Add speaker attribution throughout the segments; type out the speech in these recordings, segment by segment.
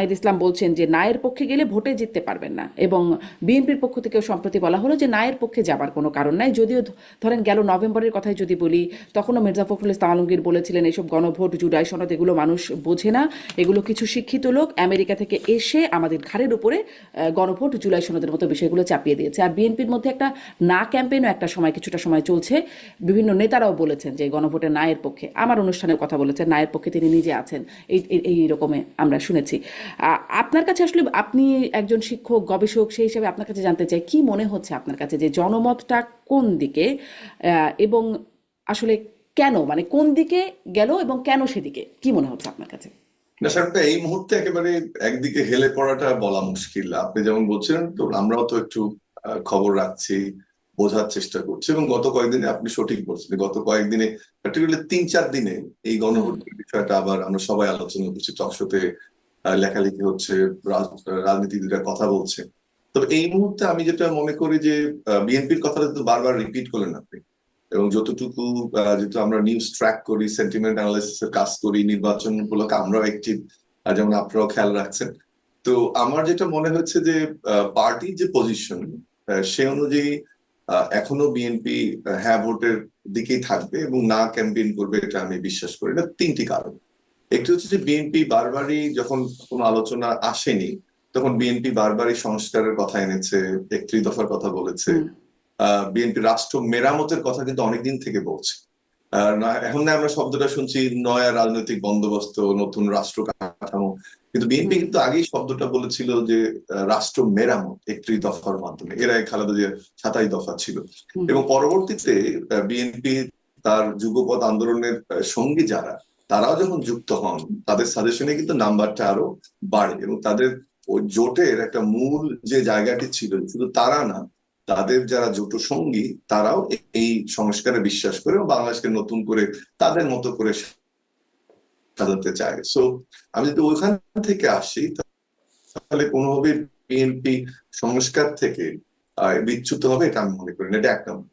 Speaker 1: নাহিদ ইসলাম বলছেন যে নায়ের পক্ষে গেলে ভোটে জিততে পারবেন না, এবং বিএনপির পক্ষ থেকেও সম্প্রতি বলা হলো যে নায়ের পক্ষে যাবার কোনো কারণ নাই। যদিও ধরেন গেল নভেম্বরের কথাই যদি বলি, তখনও মির্জা ফখরুল ইসলাম আলমগীর বলেছিলেন এইসব গণভোট জুলাই সনদ এগুলো মানুষ বোঝে না, এগুলো কিছু শিক্ষিত লোক আমেরিকা থেকে এসে আমাদের ঘাড়ের উপরে গণভোট জুলাই সনদের মতো বিষয়গুলো চাপিয়ে দিয়েছে। আর বিএনপির মধ্যে একটা না ক্যাম্পেইনও একটা সময় কিছুটা সময় চলছে, বিভিন্ন নেতারাও বলেছেন যে গণভোটের নায়ের পক্ষে। আমার অনুষ্ঠানের কথা বলেছেন, নায়ের পক্ষে তিনি নিজে আছেন, এই রকমে আমরা শুনেছি। আপনার কাছে আসলে, আপনি একজন শিক্ষক গবেষক, সেই হিসাবে আপনার কাছে জানতে চাই কি মনে হচ্ছে আপনার কাছে যে জনমতটা কোন দিকে, এবং আসলে কেন, মানে কোন দিকে গেল এবং কেন সেদিকে, কি মনে হচ্ছে আপনার কাছে?
Speaker 2: না স্যারটা এই মুহূর্তে একেবারে একদিকে হেলে পড়াটা বলা মুশকিল। আপনি যেমন বলছিলেন, তো আমরাও তো একটু খবর রাখছি, বোঝার চেষ্টা করছি, এবং গত কয়েকদিনে আপনি সঠিক বলছেন, গত কয়েকদিনে পার্টিকুলারলি 3-4 দিনে এই
Speaker 1: হুম।
Speaker 2: গণভোটের বিষয়টা আবার আমরা সবাই আলোচনা করছি, টকশোতে লেখালেখি হচ্ছে, রাজনীতিবিদরা কথা বলছে। তবে এই মুহূর্তে আমি যেটা মনে করি যে বিএনপির কথাটা তো বারবার রিপিট করলেন আপনি, এবং যতটুকু যেহেতু আমরা নিউজ ট্র্যাক করি, সেন্টিমেন্ট অ্যানালাইসিস এর কাজ করি, নির্বাচন উপলক্ষে আমরাও একটি, যেমন আপনারাও খেয়াল রাখছেন। তো আমার যেটা মনে হচ্ছে যে পার্টির যে পজিশন, সে অনুযায়ী এখনো বিএনপি হ্যাঁ ভোটের দিকেই থাকবে এবং না ক্যাম্পেইন করবে, এটা আমি বিশ্বাস করি না। 3টি কারণ। একটি হচ্ছে যে বিএনপি বারবারই যখন কোনো আলোচনা আসেনি, তখন বিএনপি বারবারই সংস্কারের কথা এনেছে, 31 দফার কথা বলেছে।
Speaker 1: হুম।
Speaker 2: বিএনপি রাষ্ট্র মেরামতের কথা কিন্তু অনেকদিন থেকে বলছে। এখন না আমরা শব্দটা শুনছি নয়া রাজনৈতিক বন্দোবস্ত, নতুন রাষ্ট্র কাঠামো, কিন্তু বিএনপি
Speaker 1: হুম।
Speaker 2: কিন্তু আগেই শব্দটা বলেছিল যে রাষ্ট্র মেরামত 31 দফার মাধ্যমে। এর আগে খালেদা জিয়ার 27 দফা ছিল।
Speaker 1: হুম।
Speaker 2: এবং পরবর্তীতে বিএনপি তার যুগপৎ আন্দোলনের সঙ্গী যারা, তারাও যখন যুক্ত হন, তাদের সাজেশনে কিন্তু নাম্বারটা আরো বাড়ে, এবং তাদের ওই জোটের একটা মূল যে জায়গাটি ছিল, শুধু তারা না, তাদের যারা জোট সঙ্গী তারাও এই সংস্কারে বিশ্বাস করে এবং বাংলাদেশকে নতুন করে তাদের মতো করে সাজাতে চায়। সো আমি যদি ওইখান থেকে আসি, তাহলে কোনোভাবে বিএনপি সংস্কার থেকে বিচ্যুত হবে এটা আমি মনে করি না। এটা 1 নম্বর।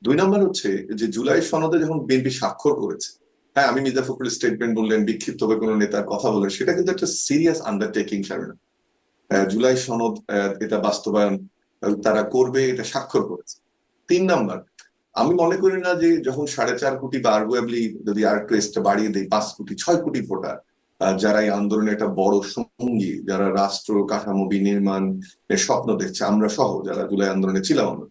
Speaker 2: 2 নম্বর হচ্ছে যে জুলাই সনদে যখন বিএনপি স্বাক্ষর করেছে, হ্যাঁ আমি মির্জা ফখরুল স্টেটমেন্ট বললেন, বিক্ষিপ্ত হবে কোনো নেতার কথা বললেন, সেটা কিন্তু একটা সিরিয়াস আন্ডারটেকিং সামনে। জুলাই সনদ এটা বাস্তবায়ন তারা করবে, এটা স্বাক্ষর করেছে। 3 নম্বর, আমি মনে করি না যে যখন 4.5 কোটি বা আর্গুয়েবলি যদি আর একটু এক্সট্রা বাড়িয়ে দেয় 5 কোটি 6 কোটি ভোটার, যারা এই আন্দোলনে একটা বড় সঙ্গী, যারা রাষ্ট্র কাঠামো বিনির্মাণ এর স্বপ্ন দেখছে, আমরা সহ যারা জুলাই আন্দোলনে ছিলাম, আমরা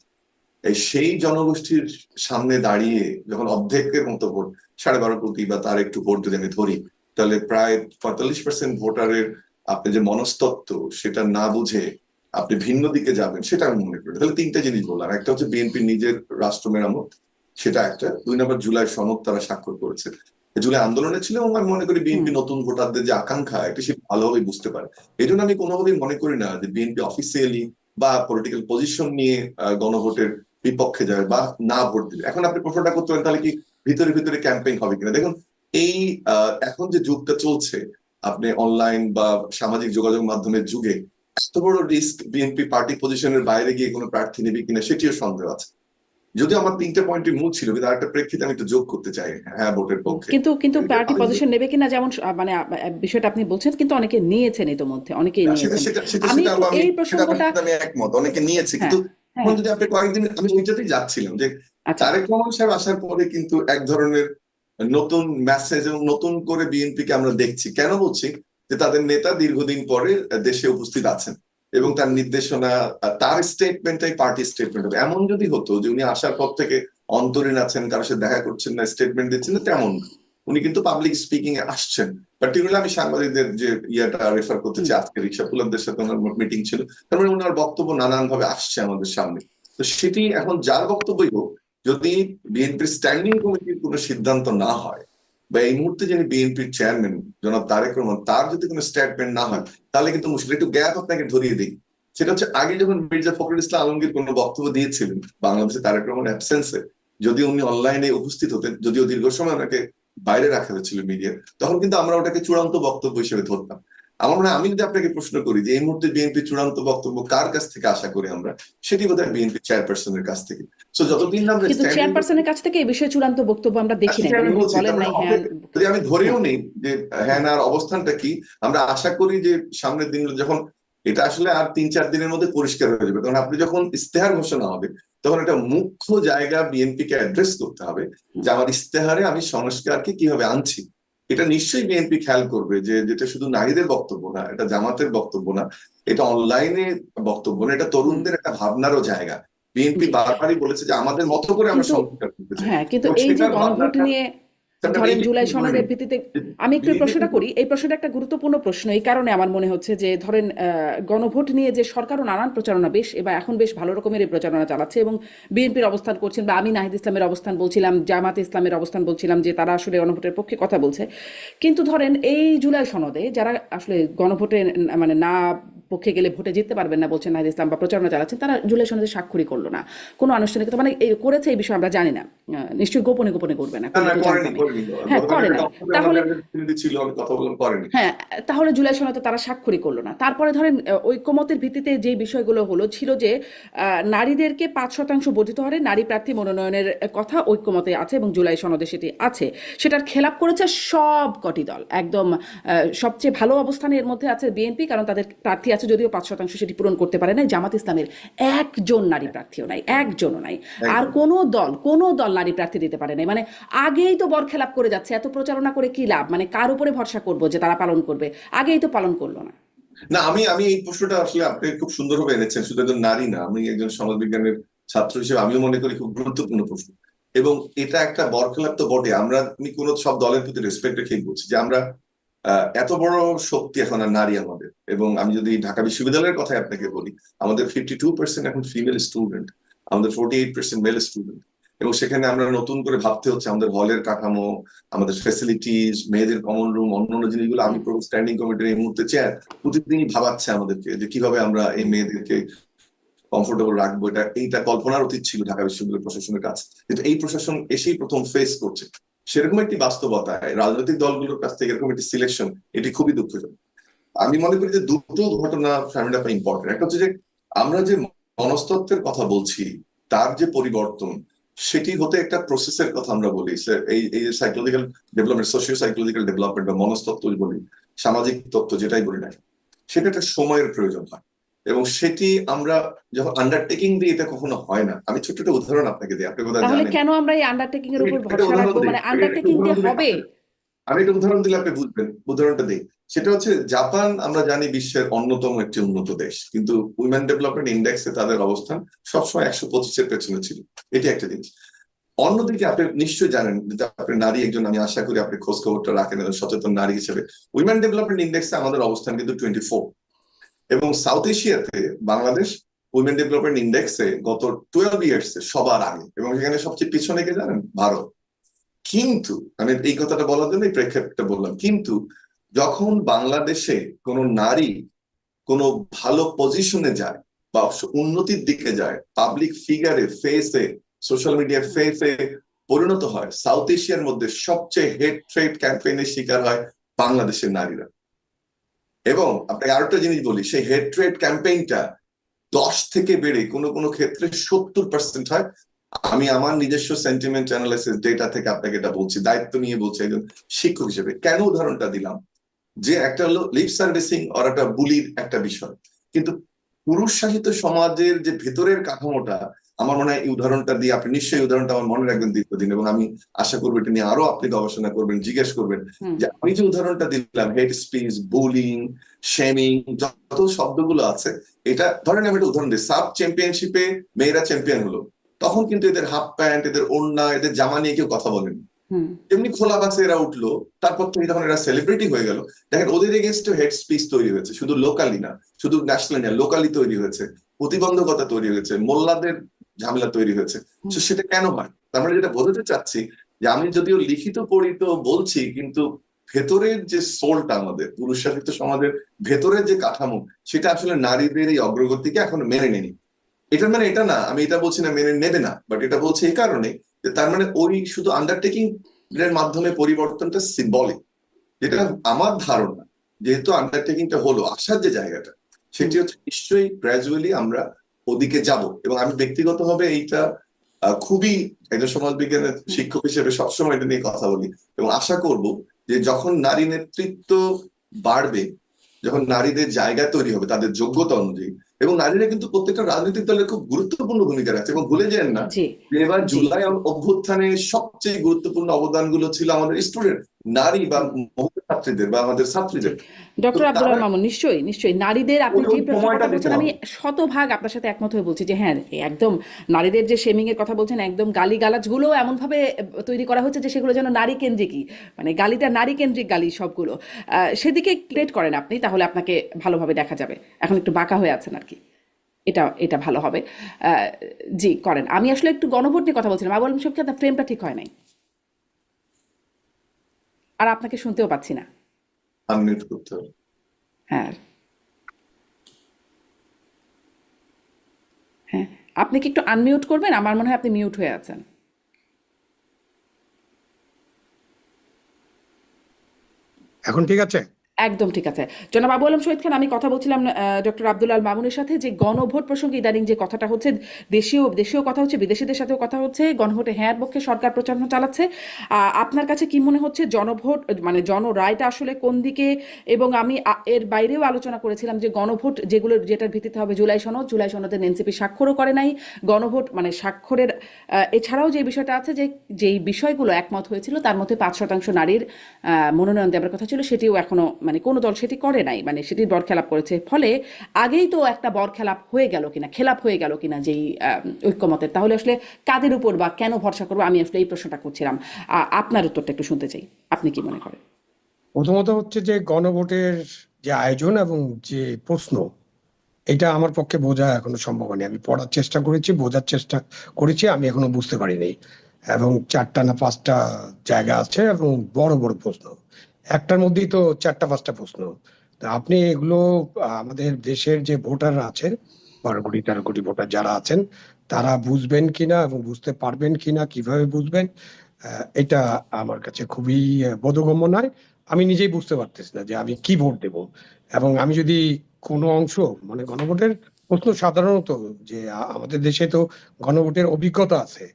Speaker 2: এই সেই জনগোষ্ঠীর সামনে দাঁড়িয়ে যখন অর্ধেকের মতো ভোট, 12.5 কোটি বা তার একটু ভোট যদি আমি ধরি, তাহলে প্রায় 45% ভোটারের আপনি যে মনস্তত্ত্ব সেটা না বুঝে আপনি ভিন্ন দিকে যাবেন, সেটা আমি মনে করি। তাহলে 3টা জিনিস বললাম, একটা হচ্ছে বিএনপি নিজের রাষ্ট্র মেরামত, সেটা একটা। 2 নম্বর, জুলাই সনদ তারা স্বাক্ষর করেছে, জুলাই আন্দোলনে ছিল, এবং আমি মনে করি
Speaker 1: হুম।
Speaker 2: বিএনপি নতুন ভোটারদের যে আকাঙ্ক্ষা, এটা সে ভালোভাবে বুঝতে পারে। এই জন্য আমি কোনোভাবেই মনে করি না যে বিএনপি অফিসিয়ালি বা পলিটিক্যাল পজিশন নিয়ে গণভোটের বিপক্ষে যাবে বা না ভোট দিবে। এখন আপনি প্রশ্নটা করতে পারেন তাহলে কি ভিতরে ভিতরে ক্যাম্পেইন হবে কিনা। দেখুন, এই এখন যে যুগটা চলছে, আপনি অনলাইন বা সামাজিক যোগাযোগ মাধ্যমের যুগে এত বড় রিস্ক বিএনপি পার্টি পজিশনের বাইরে গিয়ে কোনো প্রার্থী নেবে কিনা সেটিও সন্দেহ আছে। যদিও আমার 3টে পয়েন্টই মূল ছিল, কিন্তু আরেকটা প্রেক্ষিতে আমি একটু যোগ করতে চাই হ্যাঁ ভোটের পক্ষে।
Speaker 1: কিন্তু কিন্তু পার্টি পজিশন নেবে কিনা, যেমন মানে বিষয়টা আপনি বলছেন, কিন্তু অনেকে নিয়েছেন, ইতোমধ্যে অনেকেই
Speaker 2: সেটা
Speaker 1: নিয়েছেন।
Speaker 2: সেটা সেটা
Speaker 1: আমি
Speaker 2: সেটা
Speaker 1: একটু
Speaker 2: আমি
Speaker 1: এই
Speaker 2: সেটা
Speaker 1: প্রসঙ্গটা,
Speaker 2: আমি একমত, অনেকে নিয়েছে,
Speaker 1: হ্যাঁ,
Speaker 2: কিন্তু এখন
Speaker 1: হ্যাঁ,
Speaker 2: যদি আপনি কয়েকদিন, আমি ওইটাতেই যাচ্ছিলাম যে
Speaker 1: আচ্ছা,
Speaker 2: তারেক রহমান সাহেব আসার পরে কিন্তু এক ধরনের নতুন মেসেজ এবং নতুন করে বিএনপি কে আমরা দেখছি। কেন বলছি? যে তাদের নেতা দীর্ঘদিন পরে দেশে উপস্থিত আছেন, এবং তার নির্দেশনা, তার স্টেটমেন্টটাই পার্টি স্টেটমেন্ট হবে। এমন যদি হতো যে উনি আসার পর থেকে অন্তরীণ আছেন, কারোর সাথে দেখা করছেন না, স্টেটমেন্ট দিচ্ছেন না, তেমন না। উনি কিন্তু পাবলিক স্পিকিং এ আসছেন। পার্টিকুলারলি আমি সাংবাদিকদের যে ইয়াটা রেফার করতে
Speaker 1: হুম,
Speaker 2: চাই, আজকে রিক্সা পুলারদের সাথে ওনার মিটিং ছিল, তার মানে ওনার বক্তব্য নানান ভাবে আসছে আমাদের সামনে। তো সেটি এখন যার বক্তব্যই হোক, যদি বিএনপির স্ট্যান্ডিং কমিটির কোনো সিদ্ধান্ত না হয়, বা এই মুহূর্তে যিনি বিএনপির চেয়ারম্যান জনাব তারেক রহমান, তার যদি কোনো স্টেটমেন্ট না হয়, তাহলে কিন্তু মুশকিল। একটু গ্যাপ আপনাকে ধরিয়ে দিই। সেটা হচ্ছে আগে যখন মির্জা ফখরুল ইসলাম আলমগীর কোনো বক্তব্য দিয়েছিলেন বাংলাদেশে তারেক রহমান অ্যাবসেন্সে, যদি উনি অনলাইনে উপস্থিত হতেন, যদিও দীর্ঘ সময় ওনাকে বাইরে রাখা হয়েছিল মিডিয়া, তখন কিন্তু আমরা ওটাকে চূড়ান্ত বক্তব্য হিসেবে ধরতাম। আমার মনে হয় আমি যদি আপনাকে প্রশ্ন করি যে এই মুহূর্তে বিএনপি চূড়ান্ত বক্তব্য কার কাছ থেকে আশা করি আমরা, সেটি বোধহয় বিএনপি চেয়ারপারসনের কাছ থেকে। সো যতদিন না আমরা
Speaker 1: কিন্তু
Speaker 2: স্ট্যান্ডিং,
Speaker 1: চেয়ারপারসনের কাছ থেকে এই বিষয়ে চূড়ান্ত বক্তব্য আমরা দেখি নাই,
Speaker 2: সেটা আমি
Speaker 1: বলেন
Speaker 2: বলছি,
Speaker 1: বলেন
Speaker 2: তার
Speaker 1: নাই
Speaker 2: মানে
Speaker 1: হ্যাঁ।
Speaker 2: যদি আমি ধরেও
Speaker 1: হ্যাঁ
Speaker 2: নেই যে হ্যাঁ না অবস্থানটা কি, আমরা আশা করি যে সামনের দিনগুলো যখন এটা আসলে আর 3-4 দিনের মধ্যে পরিষ্কার হয়ে যাবে, তখন আপনি যখন ইস্তেহার ঘোষণা হবে তখন একটা মুখ্য জায়গা বিএনপি কে অ্যাড্রেস করতে হবে যে আমার ইস্তেহারে আমি সংস্কারকে কিভাবে আনছি। এটা নিশ্চয়ই বিএনপি খেয়াল করবে যে যেটা শুধু নারীদের বক্তব্য না, এটা জামাতের বক্তব্য না, এটা অনলাইনে বক্তব্য না, এটা তরুণদের একটা ভাবনারও জায়গা। বিএনপি
Speaker 1: জি।
Speaker 2: বারবারই বলেছে যে আমাদের মতো করে আমরা
Speaker 1: কিন্তু
Speaker 2: সংস্কার করতে চাই,
Speaker 1: হ্যাঁ, কিন্তু
Speaker 2: এবং
Speaker 1: এই যে
Speaker 2: সেটার
Speaker 1: গণভোট
Speaker 2: ভাবনাটা
Speaker 1: নিয়ে
Speaker 2: এই
Speaker 1: ধরেন জুলাই
Speaker 2: জিনিস ধরে
Speaker 1: সনদের
Speaker 2: নিই
Speaker 1: ভিত্তিতে
Speaker 2: যে
Speaker 1: আমি একটু এই
Speaker 2: বিএনপি
Speaker 1: প্রশ্নটা
Speaker 2: কিন্তু
Speaker 1: করি, এই প্রশ্নটা একটা গুরুত্বপূর্ণ প্রশ্ন এই কারণে আমার মনে হচ্ছে যে ধরেন গণভোট নিয়ে যে সরকারও নানান প্রচারণা বেশ এবার এখন বেশ ভালো রকমের এই প্রচারণা চালাচ্ছে এবং বিএনপির অবস্থান করছেন বা আমি নাহিদ ইসলামের অবস্থান বলছিলাম, জামাতে ইসলামের অবস্থান বলছিলাম যে তারা আসলে গণভোটের পক্ষে কথা বলছে। কিন্তু ধরেন এই জুলাই সনদে যারা আসলে গণভোটে মানে না পক্ষে গেলে ভোটে জিততে পারবেন না বলছেন নাহিদ ইসলাম বা প্রচারণা চালাচ্ছেন, তারা জুলাই সনদে স্বাক্ষরই করলো না, কোনো আনুষ্ঠানিকতা মানে করেছে এই বিষয়ে আমরা জানি না, নিশ্চয়ই গোপনে গোপনে করবে না,
Speaker 2: না
Speaker 1: করলে
Speaker 2: না
Speaker 1: তো
Speaker 2: করেনি
Speaker 1: জানতামই।
Speaker 2: করেনি
Speaker 1: হ্যাঁ
Speaker 2: গতকাল
Speaker 1: করে
Speaker 2: একটা
Speaker 1: নাই,
Speaker 2: টকশোতে
Speaker 1: তাহলে
Speaker 2: আমাদের একজন প্রতিনিধি ছিল, আমি কথা বললাম, করেনি।
Speaker 1: হ্যাঁ, তাহলে জুলাই সনদে তারা স্বাক্ষরই করলো না। তারপরে ধরেন ঐকমত্যের ভিত্তিতে যে বিষয়গুলো হলো ছিল যে নারীদেরকে 5% বর্ধিত হারে নারী প্রার্থী মনোনয়নের কথা ঐকমতে আছে এবং জুলাই সনদে সেটি আছে। সেটার খেলাপ করেছে সব কটি দল একদম। সবচেয়ে ভালো অবস্থানে এর মধ্যে আছে বিএনপি, কারণ তাদের প্রার্থী আছে যদিও 5% সেটি পূরণ করতে পারে নাই। জামাত ইসলামের একজন নারী প্রার্থীও নাই, একজনও নাই। আর
Speaker 2: একদম।
Speaker 1: কোনো দল নারী প্রার্থী দিতে পারে নাই। মানে আগেই তো বরখেলাপ করে যাচ্ছে, এত প্রচারণা করে কি লাভ, মানে কার উপরে ভরসা করবো যে তারা পালন করবে, আগেই তো পালন করলো না।
Speaker 2: না আমি আমি এই প্রশ্নটা আসলে আপনি খুব সুন্দরভাবে এনেছেন, শুধু একজন নারী না, আমি একজন সমাজ বিজ্ঞানের ছাত্র হিসেবে আমিও মনে করি খুব গুরুত্বপূর্ণ প্রশ্ন। এবং এটা একটা বরখেলাপ তো বটে, আমি কোন সব দলের প্রতি রেসপেক্ট রেখেই বলছি যে আমরা এত বড় শক্তি এখন আর নারী আমাদের। এবং আমি যদি ঢাকা বিশ্ববিদ্যালয়ের কথাই আপনাকে বলি, আমাদের 52% এখন ফিমেল স্টুডেন্ট, আমাদের 48% মেল স্টুডেন্ট। এবং সেখানে আমরা নতুন করে ভাবতে হচ্ছে আমাদের হলের কাঠামো, আমাদের ফ্যাসিলিটিস, মেয়েদের কমন রুম, অন্যান্য জিনিসগুলো। আমি পুরো স্ট্যান্ডিং কমিটির এই মুহূর্তে চেয়ার, প্রতিদিনই ভাবাচ্ছে আমাদেরকে যে কিভাবে আমরা এই মেয়েদেরকে কমফোর্টেবল রাখবো। এইটা কল্পনার অতীত ছিল ঢাকা বিশ্ববিদ্যালয় প্রশাসনের কাছে, কিন্তু এই প্রশাসন এসেই প্রথম ফেস করছে সেরকম একটি বাস্তবতায় রাজনৈতিক দলগুলোর কাছ থেকে এরকম একটি সিলেকশন, এটি খুবই দুঃখজনক। আমি মনে করি যে দুটো ঘটনা ফ্যামিলি ইম্পর্টেন্ট। একটা হচ্ছে যে আমরা যে মনস্তত্ত্বের কথা বলছি, তার যে পরিবর্তন, সেটি হতে একটা প্রসেসের কথা আমরা বলি। এই এই psychological development, socio psychological development বা মনস্তত্ত্ব বলি, সামাজিক তত্ত্ব যেটাই বলি না, সেটা একটা সময়ের প্রয়োজন হয়। এবং সেটি আমরা যখন আন্ডারটেকিং দিই, এটা কখনো হয় না। আমি ছোট্ট একটা উদাহরণ আপনাকে দিই, আপনি বোধহয়
Speaker 1: তাহলে
Speaker 2: জানেন।
Speaker 1: কেন আমরা এই আন্ডারটেকিং এর
Speaker 2: আমি
Speaker 1: উপর
Speaker 2: একটা
Speaker 1: ভরসা
Speaker 2: উদাহরণ
Speaker 1: রাখবো,
Speaker 2: দিই,
Speaker 1: মানে
Speaker 2: আমি একটা
Speaker 1: আন্ডারটেকিং দিয়ে
Speaker 2: উদাহরণ দিলে
Speaker 1: হবে?
Speaker 2: আমি একটা উদাহরণ দিলে আপনি বুঝবেন। উদাহরণটা দিই, সেটা হচ্ছে জাপান, আমরা জানি বিশ্বের অন্যতম একটি উন্নত দেশ, কিন্তু উইমেন ডেভেলপমেন্ট ইন্ডেক্সে তাদের অবস্থান সবসময় 125-এর পেছনে ছিল। এটি একটা জিনিস। অন্যদিকে আপনি নিশ্চয়ই জানেন যে আপনি নারী একজন, আমি আশা করি আপনি খোঁজ খবরটা রাখেন একজন সচেতন নারী হিসেবে, উইমেন ডেভেলপমেন্ট ইন্ডেক্সে আমাদের অবস্থান কিন্তু 24। এবং সাউথ এশিয়াতে বাংলাদেশ উইমেন ডেভেলপমেন্ট ইন্ডেক্সে গত 12 ইয়ার্সে সবার আগে, এবং সেখানে সবচেয়ে পিছনে কে জানেন? ভারত। কিন্তু আমি এই কথাটা বলার জন্য এই প্রেক্ষাপটটা বললাম, কিন্তু যখন বাংলাদেশে কোনো নারী কোনো ভালো পজিশনে যায় বা উন্নতির দিকে যায়, পাবলিক ফিগারে, ফেসে, সোশ্যাল মিডিয়া ফেসে পরিণত হয়, সাউথ এশিয়ার মধ্যে সবচেয়ে হেড ট্রেড ক্যাম্পেইনের শিকার হয় বাংলাদেশের নারীরা। এবং আপনাকে আরেকটা জিনিস বলি, সেই হেড ট্রেড ক্যাম্পেইনটা 10 থেকে বেড়ে কোনো কোনো ক্ষেত্রে 70% হয়। আমি আমার নিজস্ব সেন্টিমেন্ট অ্যানালাইসিস ডেটা থেকে আপনাকে এটা বলছি, দায়িত্ব নিয়ে বলছি একজন শিক্ষক হিসেবে। কেন উদাহরণটা দিলাম? যে একটা হলো লিপ সার্ভিসিং আর একটা বুলির একটা বিষয়, কিন্তু পুরুষ শাসিত সমাজের যে ভেতরের কাঠামোটা, আমার মনে হয় এই উদাহরণটা দিয়ে আপনি নিশ্চয়ই উদাহরণটা আমার মনে রাখবেন দীর্ঘদিন, এবং আমি আশা করবো এটা নিয়ে আরো আপনি গবেষণা করবেন, জিজ্ঞেস করবেন।
Speaker 1: হুম।
Speaker 2: যে আমি যে উদাহরণটা দিলাম, হেড স্পিচ, বুলিং, শেমিং, যত শব্দগুলো আছে, এটা ধরেন আমি একটা উদাহরণ দিই, সাব চ্যাম্পিয়নশিপে মেয়েরা চ্যাম্পিয়ন হলো, তখন কিন্তু এদের হাফ প্যান্ট, এদের ওড়না, এদের জামা নিয়ে কেউ কথা বলেনি।
Speaker 1: হুম।
Speaker 2: এমনি খোলা বাসে এরা উঠলো, তারপর থেকে যখন এরা সেলিব্রিটি হয়ে গেল, দেখেন ওদের এগেনস্টে হেড স্পিচ তৈরি হয়েছে, শুধু লোকালি না, শুধু ন্যাশনাল না, লোকালি তৈরি হয়েছে, প্রতিবন্ধকতা তৈরি হয়েছে, মোল্লাদের ঝামেলা তৈরি হয়েছে। তো সেটা কেন হয়? তার মানে যেটা বোঝাতে চাচ্ছি যে আমি যদিও লিখিত পড়িত বলছি, কিন্তু ভেতরের যে সোলটা, আমাদের পুরুষ শাসিত সমাজের ভেতরের যে কাঠামো, সেটা আসলে নারীদের এই অগ্রগতিকে এখন মেনে নেয়নি। এটার মানে এটা না, আমি এটা বলছি না মেনে নেবে না, বাট এটা বলছি এই কারণে যে তার মানে ওই শুধু আন্ডারটেকিং এর মাধ্যমে পরিবর্তনটা সিম্বলিক, যেটা আমার ধারণা যেহেতু আন্ডারটেকিংটা হলো, আসার যে জায়গাটা সেটি হচ্ছে নিশ্চয়ই গ্র্যাজুয়ালি আমরা ওদিকে যাব। এবং আমি ব্যক্তিগতভাবে এইটা খুবই একজন সমাজবিজ্ঞানের শিক্ষক হিসেবে সবসময় এটা নিয়ে কথা বলি এবং আশা করব যে যখন নারী নেতৃত্ব বাড়বে, যখন নারীদের জায়গা তৈরি হবে তাদের যোগ্যতা অনুযায়ী, এবং নারীরা কিন্তু প্রত্যেকটা রাজনৈতিক দলের খুব গুরুত্বপূর্ণ ভূমিকা রাখছে। এবং ভুলে যান না
Speaker 1: জি
Speaker 2: যে এবার
Speaker 1: জি
Speaker 2: জুলাই অভ্যুত্থানে সবচেয়ে গুরুত্বপূর্ণ অবদানগুলো ছিল আমাদের স্টুডেন্ট, নারী বা মহিলা ছাত্রীদের বা আমাদের
Speaker 1: জি
Speaker 2: ছাত্রীদের। তো
Speaker 1: ডক্টর আব্দুল
Speaker 2: তারা
Speaker 1: মামুন, নিশ্চয়ই নিশ্চয়ই নারীদের আপনি
Speaker 2: ওই
Speaker 1: যে
Speaker 2: ওই সময়টা
Speaker 1: কথা
Speaker 2: দিতে
Speaker 1: বলছেন আমি
Speaker 2: হবে।
Speaker 1: শতভাগ আপনার সাথে একমত হয়ে বলছি যে হ্যাঁ, একদম নারীদের যে শেমিং এর কথা বলছেন, একদম গালি গালাজগুলো এমন ভাবে তৈরি করা হচ্ছে যে সেগুলো যেন নারী কেন্দ্রিকই, মানে গালিটা নারী কেন্দ্রিক গালি সবগুলো। সেদিকে ক্রিয়েট করেন আপনি, তাহলে আপনাকে ভালোভাবে দেখা যাবে। এখন একটু বাঁকা হয়ে আছেন আর কি, এটা এটা ভালো হবে। আহ, জি করেন। আমি আসলে একটু গণভোট নিয়ে কথা বলছিলাম, আবুল সবকে আপনার ফ্রেমটা ঠিক হয় নাই, আর আপনাকে শুনতেও পাচ্ছি না।
Speaker 2: আনমিউট করতে হবে।
Speaker 1: হ্যাঁ হ্যাঁ, আপনি কি একটু আনমিউট করবেন? আমার মনে হয় আপনি মিউট হয়ে আছেন।
Speaker 3: এখন ঠিক আছে?
Speaker 1: একদম ঠিক আছে। জনাব আবু আলম শহীদ খান, আমি কথা বলছিলাম ডক্টর আব্দুল আল মামুনের সাথে যে গণভোট প্রসঙ্গে ইদানিং যে কথাটা হচ্ছে, দেশীয় দেশীয় কথা হচ্ছে, বিদেশিদের সাথেও কথা হচ্ছে, গণভোটে হ্যাঁর পক্ষে সরকার প্রচারণা চালাচ্ছে। আপনার কাছে কি মনে হচ্ছে জনভোট মানে জনরায়টা আসলে কোন দিকে? এবং আমি এর বাইরেও আলোচনা করেছিলাম যে গণভোট যেগুলো, যেটার ভিত্তিতে হবে জুলাই সনদ, জুলাই সনদের এনসিপি স্বাক্ষরও করে নাই। গণভোট মানে স্বাক্ষরের এছাড়াও যে বিষয়টা আছে, যে যেই বিষয়গুলো একমত হয়েছিল তার মধ্যে 5% নারীর মনোনয়ন দেওয়ার কথা ছিল, সেটিও এখনো মানে কোনো দল সেটি করে নাই, মানে সেটির বরখেলাপ করেছে। ফলে আগেই তো একটা বরখেলাপ হয়ে গেল কিনা, খেলাপ হয়ে গেল কিনা যেই ঐক্যমতের, তাহলে আসলে কাদের উপর বা কেন ভরসা করবো? আমি আসলে এই প্রশ্নটা করছিলাম। আপনার উত্তরটা একটু শুনতে চাই, আপনি কি মনে করেন?
Speaker 3: প্রথমত হচ্ছে যে গণভোটের যে আয়োজন এবং যে প্রশ্ন, এটা আমার পক্ষে বোঝা এখনো সম্ভব হয়নি। আমি পড়ার চেষ্টা করেছি, বোঝার চেষ্টা করেছি, আমি এখনো বুঝতে পারিনি। এবং 4টা না 5টা জায়গা আছে এবং বড় বড় প্রশ্ন, একটার মধ্যেই তো 4টা 5টা প্রশ্ন। তা আপনি এগুলো আমাদের দেশের যে ভোটাররা আছেন, 12 কোটি 13 কোটি ভোটার যারা আছেন, তারা বুঝবেন কিনা এবং বুঝতে পারবেন কিনা, কিভাবে বুঝবেন, এটা আমার কাছে খুবই বোধগম্য নয়। আমি নিজেই বুঝতে পারতেছি না যে আমি কি ভোট দেব। এবং আমি যদি কোনো অংশ, মানে গণভোটের প্রশ্ন সাধারণত যে আমাদের দেশে তো গণভোটের অভিজ্ঞতা আছে।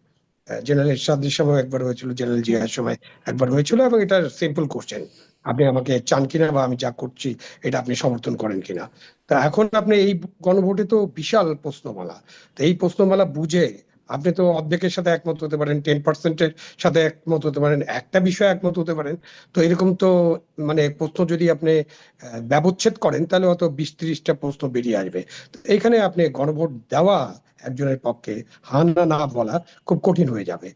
Speaker 3: জেনারেল এরশাদের সময় একবার হয়েছিল, জেনারেল জিয়ার সময় একবার হয়েছিল, এবং এটা সিম্পল কোশ্চেন, আপনি আমাকে চান কিনা বা আমি যা করছি এটা আপনি সমর্থন করেন কিনা। তা এখন আপনি এই গণভোটে তো বিশাল প্রশ্নমালা। তো এই প্রশ্নমালা বুঝে আপনি তো অর্ধেকের সাথে একমত হতে পারেন, 10%-এর সাথে একমত হতে পারেন, একটা বিষয়ে একমত হতে পারেন। তো এরকম তো মানে প্রশ্ন যদি আপনি ব্যবচ্ছেদ করেন তাহলে হয়তো 20-30টা প্রশ্ন বেরিয়ে আসবে। তো এইখানে আপনি গণভোট দেওয়া একজনের পক্ষে, হা না না বলা খুব কঠিন হয়ে যাবে।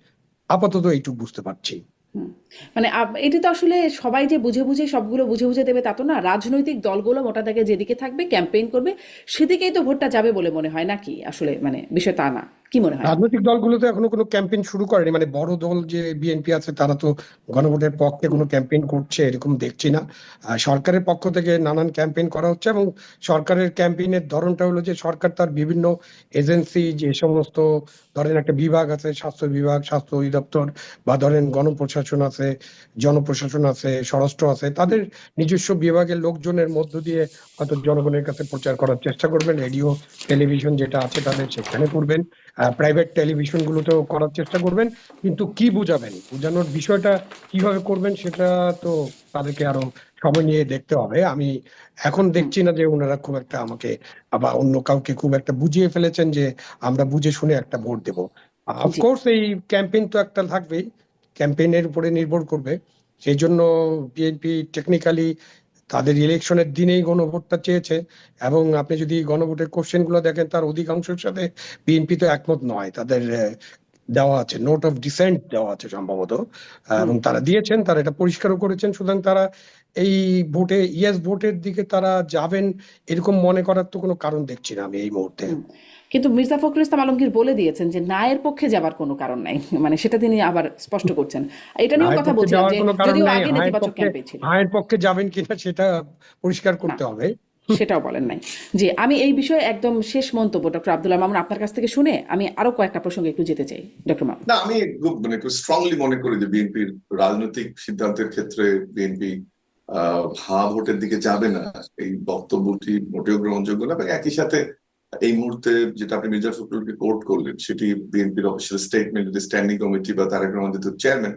Speaker 3: আপাতত এইটুকু বুঝতে পারছি।
Speaker 1: হুম। মানে এটি তো আসলে সবাই যে বুঝে বুঝে সবগুলো বুঝে বুঝে দেবে তা তো না। রাজনৈতিক দলগুলো মোটা দাগে যেদিকে থাকবে, ক্যাম্পেইন করবে, সেদিকেই তো ভোটটা যাবে বলে মনে হয় নাকি? আসলে মানে বিষয় তা না, কি মনে হয়?
Speaker 3: রাজনৈতিক দলগুলো তো এখনো কোনো ক্যাম্পেইন শুরু করেনি। মানে বড় দল যে বিএনপি আছে, তারা তো গণভোটের পক্ষে কোনো ক্যাম্পেইন করছে এরকম দেখছি না। সরকারের পক্ষ থেকে নানান ক্যাম্পেইন করা হচ্ছে, এবং সরকারের ক্যাম্পেইনের ধরনটা হলো যে সরকার তার বিভিন্ন এজেন্সি, যে সমস্ত ধরেন একটা বিভাগ আছে, স্বাস্থ্য বিভাগ, স্বাস্থ্য অধিদপ্তর, বা ধরেন গণপ্রশাসন আছে, জনপ্রশাসন আছে, স্বরাষ্ট্র আছে, তাদের নিজস্ব বিভাগের লোকজনের মধ্য দিয়ে হয়তো জনগণের কাছে প্রচার করার চেষ্টা করবেন। রেডিও টেলিভিশন যেটা আছে তাদের সেখানে করবেন, প্রাইভেট টেলিভিশন গুলোতেও করার চেষ্টা করবেন। কিন্তু কি বুঝাবেন, বুঝানোর বিষয়টা কিভাবে করবেন, সেটা তো তাদেরকে আরো সময় নিয়ে দেখতে হবে। আমি এখন
Speaker 1: হুম।
Speaker 3: দেখছি না যে ওনারা খুব একটা আমাকে বা অন্য কাউকে খুব একটা বুঝিয়ে ফেলেছেন যে আমরা বুঝে শুনে একটা ভোট দেব।
Speaker 1: জি
Speaker 3: অফকোর্স এই ক্যাম্পেইন তো একটা থাকবেই, ক্যাম্পেইনের উপরে নির্ভর করবে। সেই জন্য বিএনপি টেকনিক্যালি তাদের ইলেকশনের দিনেই গণভোটটা চেয়েছে। এবং আপনি যদি গণভোটের কোশ্চেন গুলো দেখেন, তার অধিকাংশের সাথে বিএনপি তো একমত নয়। তাদের দেওয়া আছে, নোট অফ ডিসেন্ট দেওয়া আছে সম্ভবত।
Speaker 1: হুম
Speaker 3: এবং তারা দিয়েছেন, তারা এটা পরিষ্কারও করেছেন। সুতরাং তারা এই ভোটে ইয়েস ভোটের দিকে তারা যাবেন এরকম মনে করার তো কোনো কারণ দেখছি না আমি এই মুহূর্তে।
Speaker 1: হুম। কিন্তু মির্জা ফখরুল ইসলাম আলমগীর বলে দিয়েছেন যে নায়ের পক্ষে যাবার কোনো কারণ নাই, মানে সেটা তিনি আবার স্পষ্ট করছেন। এটা নিয়েও
Speaker 3: হায়ের
Speaker 1: কথা
Speaker 3: পক্ষে
Speaker 1: বলছিলাম
Speaker 3: যাওয়ার
Speaker 1: যে
Speaker 3: কোনো কারণ
Speaker 1: যদিও
Speaker 3: নাই,
Speaker 1: আগে নেতিবাচক ক্যাম্পেইন ছিল।
Speaker 3: হায়ের পক্ষে যাবেন কিনা সেটা পরিষ্কার
Speaker 1: না,
Speaker 3: করতে হবে।
Speaker 1: সেটাও বলেন নাই। জি, আমি এই বিষয়ে একদম শেষ মন্তব্য ডক্টর আব্দুল্লাহ মামুন আপনার কাছ থেকে শুনে আমি আরো কয়েকটা প্রসঙ্গে একটু যেতে চাই, ডক্টর মামুন।
Speaker 2: না, আমি খুব মানে একটু স্ট্রংলি মনে করি যে বিএনপির রাজনৈতিক সিদ্ধান্তের ক্ষেত্রে বিএনপি হা ভোটের দিকে যাবে না, এই বক্তব্যটি মোটেও গ্রহণযোগ্য না। এবং একই সাথে এই মুহূর্তে যেটা আপনি মির্জা ফখরুলকে কোট করলেন, সেটি বিএনপির অফিসিয়াল স্টেটমেন্ট, যদি স্ট্যান্ডিং কমিটি বা তারেক রহমান যেহেতু চেয়ারম্যান,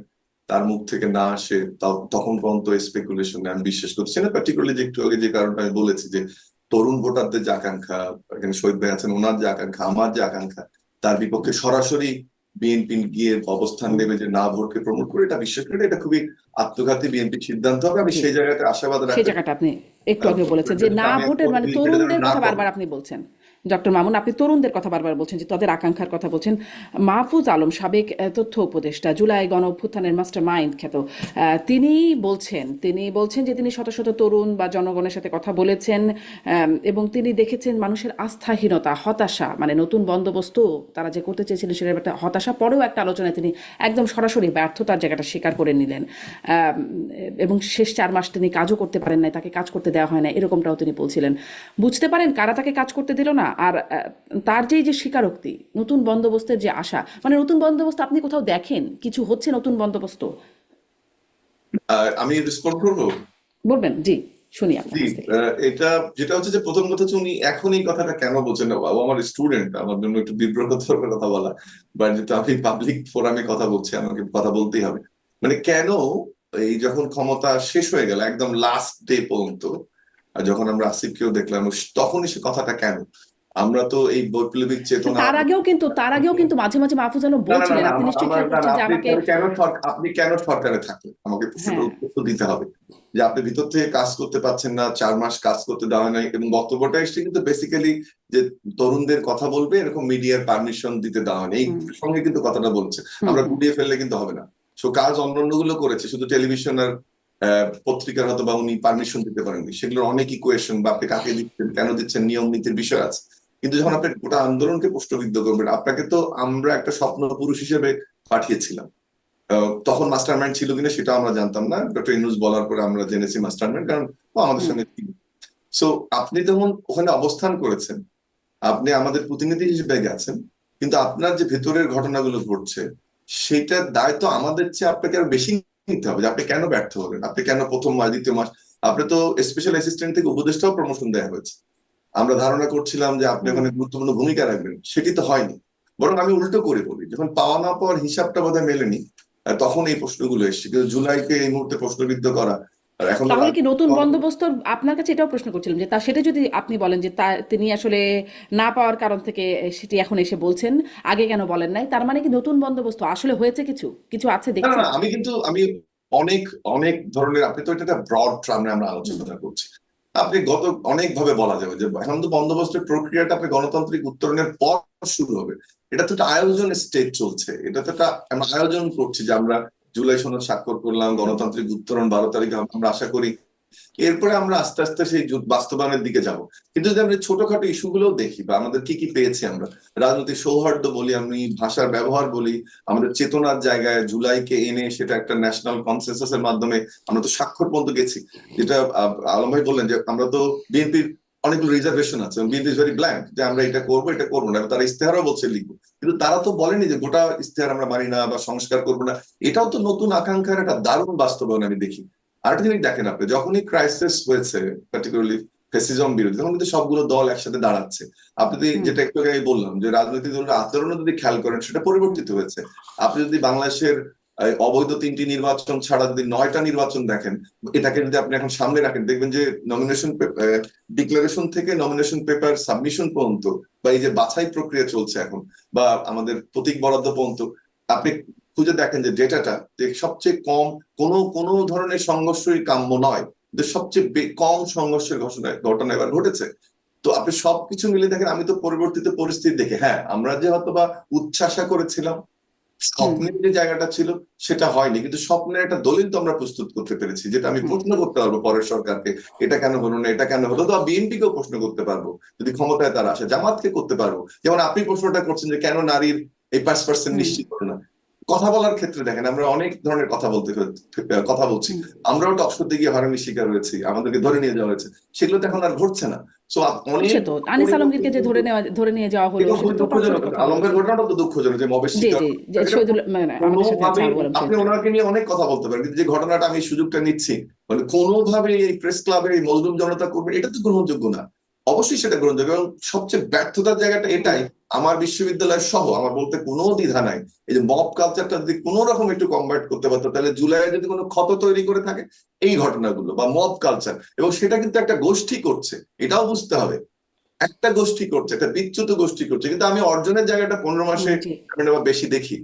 Speaker 2: তার মুখ থেকে না আসে, তখন পর্যন্ত স্পেকুলেশন আমি বিশ্বাস করছি না। পার্টিকুলারলি যে একটু আগে যে কারণটা আমি বলেছি, যে তরুণ ভোটারদের যে আকাঙ্ক্ষা, এখানে শহীদ ভাই আছেন, ওনার যে আকাঙ্ক্ষা, আমার যে আকাঙ্ক্ষা, তার বিপক্ষে সরাসরি বিএনপি গিয়ে অবস্থান নেবে যে না ভোটকে প্রমোট করে, এটা বিশ্বাস করে এটা খুবই আত্মঘাতী বিএনপির সিদ্ধান্ত হবে। আমি
Speaker 1: জি,
Speaker 2: সেই জায়গাতে আশাবাদ
Speaker 1: সেই
Speaker 2: রাখতে
Speaker 1: জায়গাটা আপনি একটু আগে বলেছেন যে না
Speaker 2: আমি
Speaker 1: ভোটের মানে
Speaker 2: এটা যেন
Speaker 1: তরুণদের
Speaker 2: না
Speaker 1: কথা
Speaker 2: করে।
Speaker 1: বারবার আপনি বলছেন। ডক্টর মামুন, আপনি তরুণদের কথা বারবার বলছেন, যে তাদের আকাঙ্ক্ষার কথা বলছেন। মাহফুজ আলম, সাবেক তথ্য উপদেষ্টা, জুলাই গণ অভ্যুত্থানের মাস্টার মাইন্ড খ্যাত, তিনি বলছেন যে তিনি শত শত তরুণ বা জনগণের সাথে কথা বলেছেন, এবং তিনি দেখেছেন মানুষের আস্থাহীনতা, হতাশা, মানে নতুন বন্দোবস্ত তারা যে করতে চেয়েছিলেন সেটার একটা হতাশা। পরেও একটা আলোচনায় তিনি একদম সরাসরি ব্যর্থতার জায়গাটা স্বীকার করে নিলেন, এবং শেষ 4 মাস তিনি কাজও করতে পারেন নাই, তাকে কাজ করতে দেওয়া হয় না, এরকমটাও তিনি বলছিলেন। বুঝতে পারেন কারা তাকে কাজ করতে দিল না। আর তার যে স্বীকারোক্তি, নতুন বন্দোবস্তের যে আশা, মানে নতুন বন্দোবস্ত আপনি কোথাও দেখেন কিছু হচ্ছে নতুন বন্দোবস্ত?
Speaker 2: আমি রেসপন্ড করবো।
Speaker 1: বলবেন, জি, শুনি আপনার
Speaker 2: জি,
Speaker 1: কাছ থেকে।
Speaker 2: এটা যেটা হচ্ছে যে প্রথম কথা হচ্ছে উনি এখন এই কথাটা কেন বলছেন না। ও আমার স্টুডেন্ট, আমার জন্য একটু বিব্রতকর কথা বলা, বা যেহেতু আমি পাবলিক ফোরামে কথা বলছি, আমাকে কথা বলতেই হবে। মানে কেন এই যখন ক্ষমতা শেষ হয়ে গেল একদম লাস্ট ডে পর্যন্ত, আর যখন আমরা আসিফকেও দেখলাম, তখনই সে কথাটা কেন? আমরা তো এই বৈপ্লবিক চেতনা।
Speaker 1: তার আগেও কিন্তু মাঝে মাঝে মাহফুজ আলম
Speaker 2: না না না
Speaker 1: বলছিলেন,
Speaker 2: না,
Speaker 1: আপনি নিশ্চয়ই খেয়াল
Speaker 2: না না,
Speaker 1: করছেন যে
Speaker 2: আপনি
Speaker 1: আমাকে।
Speaker 2: তাহলে কেন আপনি কেন সরকারে থাকলেন? আমাকে প্রশ্নটা
Speaker 1: হ্যাঁ,
Speaker 2: উত্তর দিতে হবে। যে আপনি ভিতর থেকে কাজ করতে পারছেন না, 4 মাস কাজ করতে দেওয়া হয় নাই, এবং বক্তব্যটা এসছে কিন্তু বেসিক্যালি যে তরুণদের কথা বলবে, এরকম মিডিয়ার পারমিশন দিতে দেওয়া হয়নি, এই
Speaker 1: হুম
Speaker 2: সঙ্গে কিন্তু কথাটা বলছে।
Speaker 1: হুম
Speaker 2: আমরা
Speaker 1: হুম
Speaker 2: গুলিয়ে ফেললে কিন্তু হবে না। সো কাজ অন্যান্য গুলো করেছে, শুধু টেলিভিশন আর পত্রিকার হয়তো বা উনি পারমিশন দিতে পারেননি, সেগুলোর অনেক ইকুয়েশন বা আপনি কাকে দিচ্ছেন, কেন দিচ্ছেন, নিয়ম নীতির বিষয় আছে। কিন্তু যখন আপনি গোটা আন্দোলনকে প্রশ্নবিদ্ধ করবেন, আপনাকে তো আমরা একটা স্বপ্ন পুরুষ হিসেবে পাঠিয়েছিলাম। তখন মাস্টার মাইন্ড ছিল কিনা সেটা আমরা জানতাম না, ডক্টর ইউনূস বলার পরে আমরা জেনেছি মাস্টার মাইন্ড, কারণ ও আমাদের
Speaker 1: হুম
Speaker 2: সঙ্গে ছিল। সো আপনি যখন ওখানে অবস্থান করেছেন, আপনি আমাদের প্রতিনিধি হিসেবে গেছেন, কিন্তু আপনার যে ভেতরের ঘটনাগুলো ঘটছে, সেটার দায়িত্ব আমাদের চেয়ে আপনাকে আরো বেশি নিতে হবে। যে আপনি কেন ব্যর্থ হলেন, আপনি কেন প্রথম মাস, দ্বিতীয় মাস, আপনি তো স্পেশাল অ্যাসিস্ট্যান্ট থেকে উপদেষ্টাও প্রমোশন দেওয়া হয়েছে। আমরা ধারণা করছিলাম যে আপনি
Speaker 1: হুম
Speaker 2: ওখানে গুরুত্বপূর্ণ ভূমিকা রাখবেন, সেটি তো হয়নি। বরং আমি উল্টো করে বলি, যখন পাওয়া না পাওয়ার হিসাবটা বোধহয় মেলেনি, তখন এই প্রশ্নগুলো এসছে। কিন্তু জুলাইকে এই মুহূর্তে প্রশ্নবিদ্ধ করা, আর এখনো
Speaker 1: তাহলে কি নতুন বন্দোবস্ত, আপনার কাছে এটাও প্রশ্ন করছিলাম যে তা সেটা যদি আপনি বলেন যে তিনি আসলে না পাওয়ার কারণ থেকে সেটি এখন এসে বলছেন, আগে কেন বলেন নাই, তার মানে কি নতুন বন্দোবস্ত আসলে হয়েছে, কিছু কিছু আছে
Speaker 2: না না
Speaker 1: দেখছেন?
Speaker 2: না, আমি অনেক অনেক ধরনের, আপনি তো এটা একটা ব্রড টার্মে আমরা
Speaker 1: হুম
Speaker 2: আলোচনা করছি। আপনি অনেক ভাবে বলা যাবে যে এখন তো বন্দোবস্তের প্রক্রিয়াটা আপনি গণতান্ত্রিক উত্তরণের পর শুরু হবে। এটা তো একটা আয়োজনের স্টেজ চলছে, এটা তো একটা আমরা আয়োজন করছি যে আমরা জুলাই সনদ স্বাক্ষর করলাম,
Speaker 1: হুম
Speaker 2: গণতান্ত্রিক উত্তরণ 12 তারিখে আমরা আশা করি। এরপরে আমরা আস্তে আস্তে সেই বাস্তবায়নের দিকে যাব। কিন্তু যদি আমরা ছোটখাটো ইস্যুগুলো দেখি, বা আমাদের কি কি পেয়েছি আমরা, রাজনৈতিক সৌহার্দ্য বলি, আমি ভাষার ব্যবহার বলি, আমাদের চেতনার জায়গায় জুলাইকে এনে সেটা একটা ন্যাশনাল কনসেনসাসের মাধ্যমে আমরা তো স্বাক্ষর পর্যন্ত গেছি। যেটা আলম ভাই বললেন যে আমরা তো বিএনপির অনেকগুলো রিজার্ভেশন আছে, বিএনপি ইজ ভেরি ব্ল্যাঙ্ক, যে আমরা এটা করবো এটা করবো না, তারা ইস্তেহারও বলছে লিখবো, কিন্তু তারা তো বলেনি যে গোটা ইস্তেহার আমরা মানি না বা সংস্কার করবো না। এটাও তো নতুন আকাঙ্ক্ষার একটা দারুণ বাস্তবায়ন আমি দেখি। আরেকটা জিনিস দেখেন, আপনি যখনই ক্রাইসিস হয়েছে, পার্টিকুলারলি ফ্যাসিজম বিরোধী, তখন কিন্তু সবগুলো দল একসাথে দাঁড়াচ্ছে। আপনি
Speaker 1: হুম
Speaker 2: যেটা একটু আগে বললাম যে রাজনৈতিক দলের আচরণও যদি খেয়াল করেন, সেটা পরিবর্তিত হয়েছে। আপনি যদি বাংলাদেশের অবৈধ 3টি নির্বাচন ছাড়া যদি 9টা নির্বাচন দেখেন, এটাকে যদি আপনি এখন সামনে রাখেন, দেখবেন যে নমিনেশন ডিক্লারেশন থেকে নমিনেশন পেপার সাবমিশন পর্যন্ত, বা এই যে বাছাই প্রক্রিয়া চলছে এখন, বা আমাদের প্রতীক বরাদ্দ পর্যন্ত, আপনি খুঁজে দেখেন যে ডেটাটা যে সবচেয়ে কম কোনো ধরনের সংঘর্ষই কাম্য নয়, কিন্তু সবচেয়ে কম সংঘর্ষের ঘটনা এবার ঘটেছে। তো আপনি সবকিছু মিলে দেখেন, আমি তো পরিবর্তিত পরিস্থিতি দেখে, হ্যাঁ আমরা যে হয়তো বা উচ্ছ্বাসা করেছিলাম,
Speaker 1: হুম
Speaker 2: স্বপ্নের যে জায়গাটা ছিল সেটা হয়নি, কিন্তু স্বপ্নের একটা দলিল তো আমরা প্রস্তুত করতে পেরেছি, যেটা আমি
Speaker 1: হুম
Speaker 2: প্রশ্ন করতে পারবো পরের সরকারকে, এটা কেন হলো না, এটা কেন হলো, তো বিএনপি কেও প্রশ্ন করতে পারবো যদি ক্ষমতায় তারা আসে, জামাতকে করতে পারবো। যেমন আপনি প্রশ্নটা করছেন যে কেন নারীর এই 5%
Speaker 1: হুম
Speaker 2: নিশ্চিত হলো না। কথা বলার ক্ষেত্রে দেখেন, আমরা অনেক ধরনের কথা বলছি,
Speaker 1: হুম
Speaker 2: আমরাও টকশোতে গিয়ে হয়রানির শিকার হয়েছি, আমাদেরকে ধরে নিয়ে যাওয়া হয়েছে, সেগুলো তো এখন আর ঘটছে না। সো অনেক
Speaker 1: হচ্ছে তো আনিস আলমগীরকে যে ধরে নিয়ে যাওয়া হলো
Speaker 2: এটা
Speaker 1: সেটা
Speaker 2: খুবই
Speaker 1: তো
Speaker 2: দুঃখজনক।
Speaker 1: কথা
Speaker 2: আলমগীর
Speaker 1: বলছি।
Speaker 2: ঘটনাটা তো দুঃখজনক যে মবের
Speaker 1: জি
Speaker 2: শিকার।
Speaker 1: জি যে
Speaker 2: এটা
Speaker 1: শহীদুল আমাদের সাথে আছে
Speaker 2: কোনোভাবেই
Speaker 1: আবু আলম
Speaker 2: আপনি
Speaker 1: শহীদ।
Speaker 2: ওনাকে নিয়ে অনেক কথা বলতে পারেন, কিন্তু যে ঘটনাটা আমি সুযোগটা নিচ্ছি, মানে কোনোভাবে এই প্রেস ক্লাবে এই মজলুম জনতা করবে, এটা তো গ্রহণযোগ্য না। অবশ্যই সেটা গ্রহণযোগ্য, এবং সবচেয়ে ব্যর্থতার জায়গাটা এটাই, আমার বিশ্ববিদ্যালয় সহ আমার বলতে কোনো দ্বিধা নাই, এই যে মব কালচারটা যদি কোনো রকম একটু কমব্যাট করতে পারতো, তাহলে জুলাইয়ে যদি কোনো ক্ষত তৈরি করে থাকে এই ঘটনাগুলো বা মব কালচার, এবং সেটা কিন্তু একটা গোষ্ঠী করছে, এটাও বুঝতে হবে। একটা গোষ্ঠী করছে, একটা বিচ্যুত গোষ্ঠী করছে, কিন্তু আমি অর্জনের জায়গাটা 15 মাসে
Speaker 1: জি
Speaker 2: বা বেশি দেখি।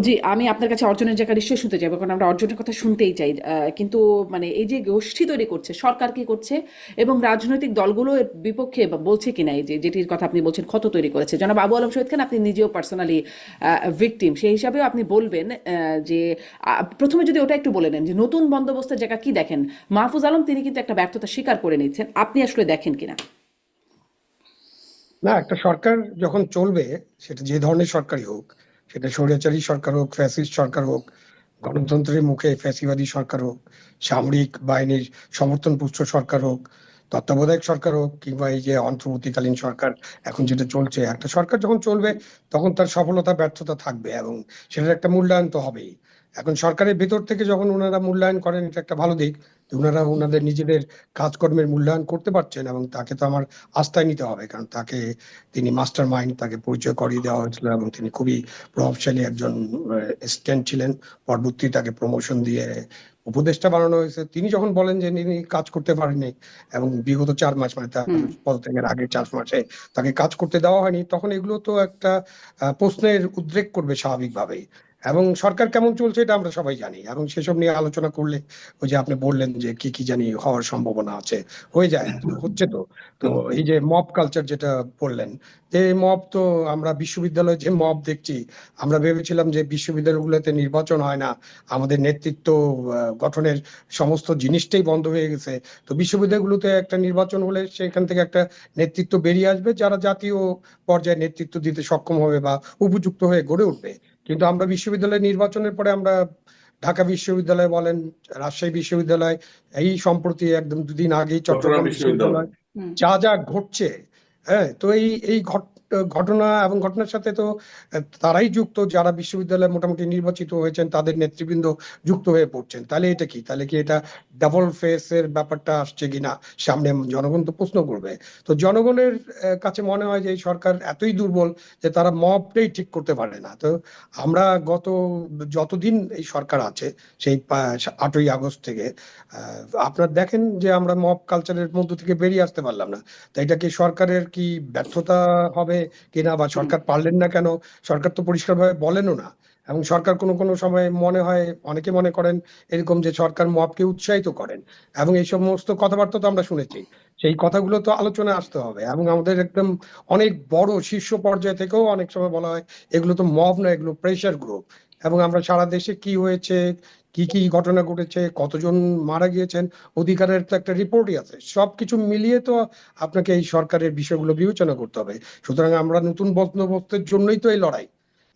Speaker 1: জি আমি আপনার কাছে অর্জনের জায়গা নিশ্চয়ই শুনতে চাইবো, কারণ আমরা অর্জনের কথা শুনতেই চাই। কিন্তু মানে এই যে গোষ্ঠী তৈরি করছে সরকার কি করছে এবং রাজনৈতিক দলগুলো এর বিপক্ষে বলছে কিনা, এই যে যেটির কথা আপনি বলছেন ক্ষত তৈরি করেছে, জনাব আবু আলম শহীদ খান আপনি নিজেও পার্সোনালি ভিকটিম, সেই হিসাবেও আপনি বলবেন যে প্রথমে যদি ওটা একটু বলে নেন যে নতুন বন্দোবস্তের জায়গা কি দেখেন। মাহফুজ আলম তিনি কিন্তু একটা ব্যর্থতা স্বীকার করে নিচ্ছেন, আপনি আসলে দেখেন কিনা?
Speaker 3: না, একটা সরকার যখন চলবে, সেটা যে ধরনের সরকারই হোক, সেটা স্বৈরাচারী সরকার হোক, ফ্যাসিস্ট সরকার হোক, গণতন্ত্রের মুখে ফ্যাসিবাদী সরকার হোক, সামরিক বাহিনীর সমর্থন পুষ্ট সরকার হোক, তত্ত্বাবধায়ক সরকার হোক, কিংবা এই যে অন্তর্বর্তীকালীন সরকার এখন যেটা চলছে, একটা সরকার যখন চলবে তখন তার সফলতা ব্যর্থতা থাকবে এবং সেটার একটা মূল্যায়ন তো হবেই। এখন সরকারের ভেতর থেকে যখন ওনারা মূল্যায়ন করেন, এটা একটা ভালো দিক যে ওনারা ওনাদের নিজেদের কাজকর্মের মূল্যায়ন করতে পারছেন, এবং তাকে তো আমার আস্থায় নিতে হবে, কারণ তাকে, তিনি মাস্টার মাইন্ড, তাকে পরিচয় করিয়ে দেওয়া হয়েছিল এবং তিনি খুবই প্রভাবশালী একজন অ্যাসিস্ট্যান্ট ছিলেন। পরবর্তী তাকে প্রমোশন দিয়ে উপদেষ্টা বানানো হয়েছে। তিনি যখন বলেন যে তিনি কাজ করতে পারেননি এবং বিগত 4 মাস, মানে তার
Speaker 1: হুম
Speaker 3: পদত্যাগের আগে 4 মাসে তাকে কাজ করতে দেওয়া হয়নি, তখন এগুলো তো একটা প্রশ্নের উদ্রেক করবে স্বাভাবিকভাবেই। এবং সরকার কেমন চলছে এটা আমরা সবাই জানি, এবং সেসব নিয়ে আলোচনা করলে ওই যে আপনি বললেন যে কি কি জানি হওয়ার সম্ভাবনা আছে, হয়ে যায়, হচ্ছে তো। তো এই যে মব কালচার যেটা বললেন, যে মব তো আমরা বিশ্ববিদ্যালয়ে যে মব দেখছি, আমরা ভেবেছিলাম যে বিশ্ববিদ্যালয়গুলোতে নির্বাচন হয় না, আমাদের নেতৃত্ব গঠনের সমস্ত জিনিসটাই বন্ধ হয়ে গেছে। তো বিশ্ববিদ্যালয়গুলোতে একটা নির্বাচন হলে সেখান থেকে একটা নেতৃত্ব বেরিয়ে আসবে যারা জাতীয় পর্যায়ে নেতৃত্ব দিতে সক্ষম হবে বা উপযুক্ত হয়ে গড়ে উঠবে। কিন্তু আমরা বিশ্ববিদ্যালয় নির্বাচনের পরে আমরা ঢাকা বিশ্ববিদ্যালয় বলেন, রাজশাহী বিশ্ববিদ্যালয়, এই সম্প্রতি একদম 2 দিন আগেই
Speaker 2: চট্টগ্রাম
Speaker 3: চট্টগ্রাম
Speaker 2: বিশ্ববিদ্যালয়।
Speaker 3: বিশ্ববিদ্যালয়,
Speaker 1: হুম
Speaker 3: যা যা ঘটছে, হ্যাঁ, তো এই ঘটনা এবং ঘটনার সাথে তো তারাই যুক্ত যারা বিশ্ববিদ্যালয়ে মোটামুটি নির্বাচিত হয়েছেন, তাদের নেতৃবৃন্দ যুক্ত হয়ে পড়ছেন। তাহলে এটা কি, তাহলে কি এটা ডাবল ফেস এর ব্যাপারটা আসছে কিনা সামনে, জনগণ তো প্রশ্ন করবে। তো জনগণের কাছে মনে হয় যে এই সরকার এতই দুর্বল যে তারা মবটাই ঠিক করতে পারে না। তো আমরা গত যতদিন এই সরকার আছে, সেই 8ই আগস্ট থেকে আপনার দেখেন যে আমরা মব কালচারের মধ্য থেকে বেরিয়ে আসতে পারলাম না। তো এটা কি সরকারের কি ব্যর্থতা হবে কিনা, বা
Speaker 1: হুম
Speaker 3: সরকার পারলেন না কেন, সরকার তো পরিষ্কারভাবে বলেনও না। এবং সরকার কোনো কোনো সময় মনে হয়, অনেকে মনে করেন এরকম যে সরকার মবকে উৎসাহিত করেন, এবং এই সমস্ত কথাবার্তা তো আমরা শুনেছি। সেই কথাগুলো তো আলোচনায় আসতে হবে, এবং আমাদের একদম অনেক বড় শীর্ষ পর্যায় থেকেও অনেক সময় বলা হয় এগুলো তো মব না, এগুলো প্রেশার গ্রুপ। এবং আমরা সারা দেশে কি হয়েছে, কি কি ঘটনা ঘটেছে, কতজন মারা গিয়েছেন, অধিকারের তো একটা রিপোর্টই আছে। সবকিছু মিলিয়ে তো আপনাকে এই সরকারের বিষয়গুলো বিবেচনা করতে হবে। সুতরাং আমরা নতুন বন্দোবস্তের জন্যই তো এই লড়াই।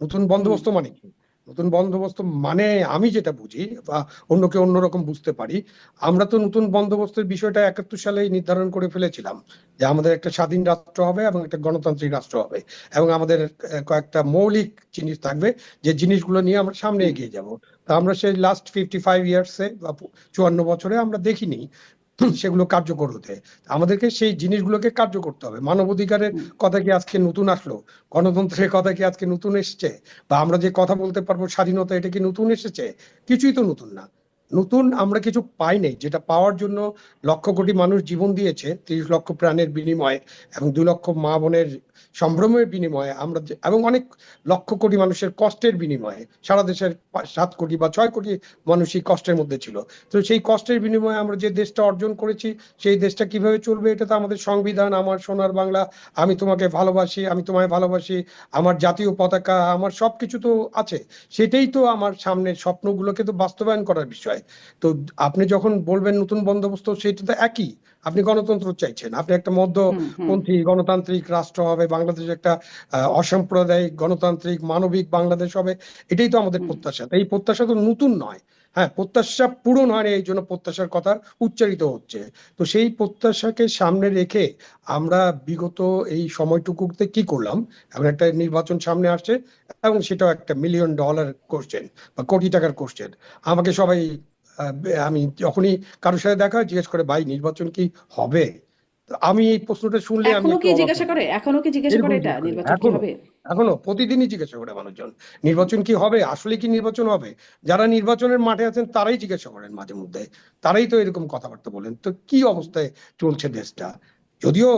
Speaker 3: নতুন
Speaker 1: হুম
Speaker 3: বন্দোবস্ত মানে কি? নতুন বন্দোবস্ত মানে আমি যেটা বুঝি, বা অন্যকে অন্যরকম বুঝতে পারি, আমরা তো নতুন বন্দোবস্তের বিষয়টা 71 সালেই নির্ধারণ করে ফেলেছিলাম যে আমাদের একটা স্বাধীন রাষ্ট্র হবে এবং একটা গণতান্ত্রিক রাষ্ট্র হবে, এবং আমাদের কয়েকটা মৌলিক জিনিস থাকবে, যে জিনিসগুলো নিয়ে আমরা সামনে
Speaker 1: হুম
Speaker 3: এগিয়ে যাব। তা আমরা সেই লাস্ট 55 ইয়ার্সে বা 54 বছরে আমরা দেখিনি সেগুলো কার্যকর হতে। আমাদেরকে সেই জিনিসগুলোকে কার্য করতে হবে। মানবাধিকারের
Speaker 1: হুম
Speaker 3: কথা কি আজকে নতুন আসলো? গণতন্ত্রের কথা কি আজকে নতুন এসছে? বা আমরা যে কথা বলতে পারবো স্বাধীনতা, এটা কি নতুন এসেছে? কিছুই তো নতুন না। নতুন আমরা কিছু পাই নাই, যেটা পাওয়ার জন্য লক্ষ কোটি মানুষ জীবন দিয়েছে, 30 লক্ষ প্রাণের বিনিময়ে এবং 2 লক্ষ মা বোনের সম্ভ্রমের বিনিময়ে, আমরা এবং অনেক লক্ষ কোটি মানুষের কষ্টের বিনিময়ে, সারা দেশের 7 কোটি বা 6 কোটি মানুষই কষ্টের মধ্যে ছিল। তো সেই কষ্টের বিনিময়ে আমরা যে দেশটা অর্জন করেছি, সেই দেশটা কিভাবে চলবে, এটা তো আমাদের সংবিধান, আমার সোনার বাংলা, আমি তোমাকে ভালোবাসি, আমি তোমায় ভালোবাসি, আমার জাতীয় পতাকা, আমার সবকিছু তো আছে। সেটাই তো আমার সামনের স্বপ্নগুলোকে তো বাস্তবায়ন করার বিষয়। তো আপনি যখন বলবেন নতুন বন্দোবস্ত, সেটা তো একই। আপনি গণতন্ত্র চাইছেন, আপনি একটা
Speaker 1: হুম
Speaker 3: মধ্যপন্থী গণতান্ত্রিক রাষ্ট্র হবে, বাংলাদেশ একটা অসাম্প্রদায়িক গণতান্ত্রিক মানবিক বাংলাদেশ হবে, এটাই তো আমাদের
Speaker 1: হুম
Speaker 3: প্রত্যাশা। তো এই প্রত্যাশা তো নতুন নয়। হ্যাঁ, প্রত্যাশা পূরণ হয়নি, এই জন্য প্রত্যাশার কথা উচ্চারিত হচ্ছে। তো সেই প্রত্যাশাকে সামনে রেখে আমরা বিগত এই সময়টুকুতে কি করলাম? এখন একটা নির্বাচন সামনে আসছে এবং সেটাও একটা $1 মিলিয়ন কোশ্চেন বা কোটি টাকার কোশ্চেন। আমাকে সবাই আমি যখনই কারোর সাথে দেখা হয় জিজ্ঞেস করে, ভাই নির্বাচন কি হবে? তো আমি এই প্রশ্নটা শুনলে আমি
Speaker 1: এখনো
Speaker 3: একটু
Speaker 1: কি
Speaker 3: অবাক
Speaker 1: জিজ্ঞাসা
Speaker 3: হই।
Speaker 1: করে, এখনো কি জিজ্ঞাসা করে
Speaker 3: এরকম
Speaker 1: এটা
Speaker 3: জিজ্ঞেস করে
Speaker 1: নির্বাচন কি
Speaker 3: এখনো,
Speaker 1: হবে?
Speaker 3: এখনো প্রতিদিনই জিজ্ঞাসা করে মানুষজন, নির্বাচন কি হবে, আসলে কি নির্বাচন হবে? যারা নির্বাচনের মাঠে আছেন তারাই জিজ্ঞাসা করেন মাঝে মধ্যে, তারাই তো এরকম কথাবার্তা বলেন। তো কি অবস্থায় চলছে দেশটা? যদিও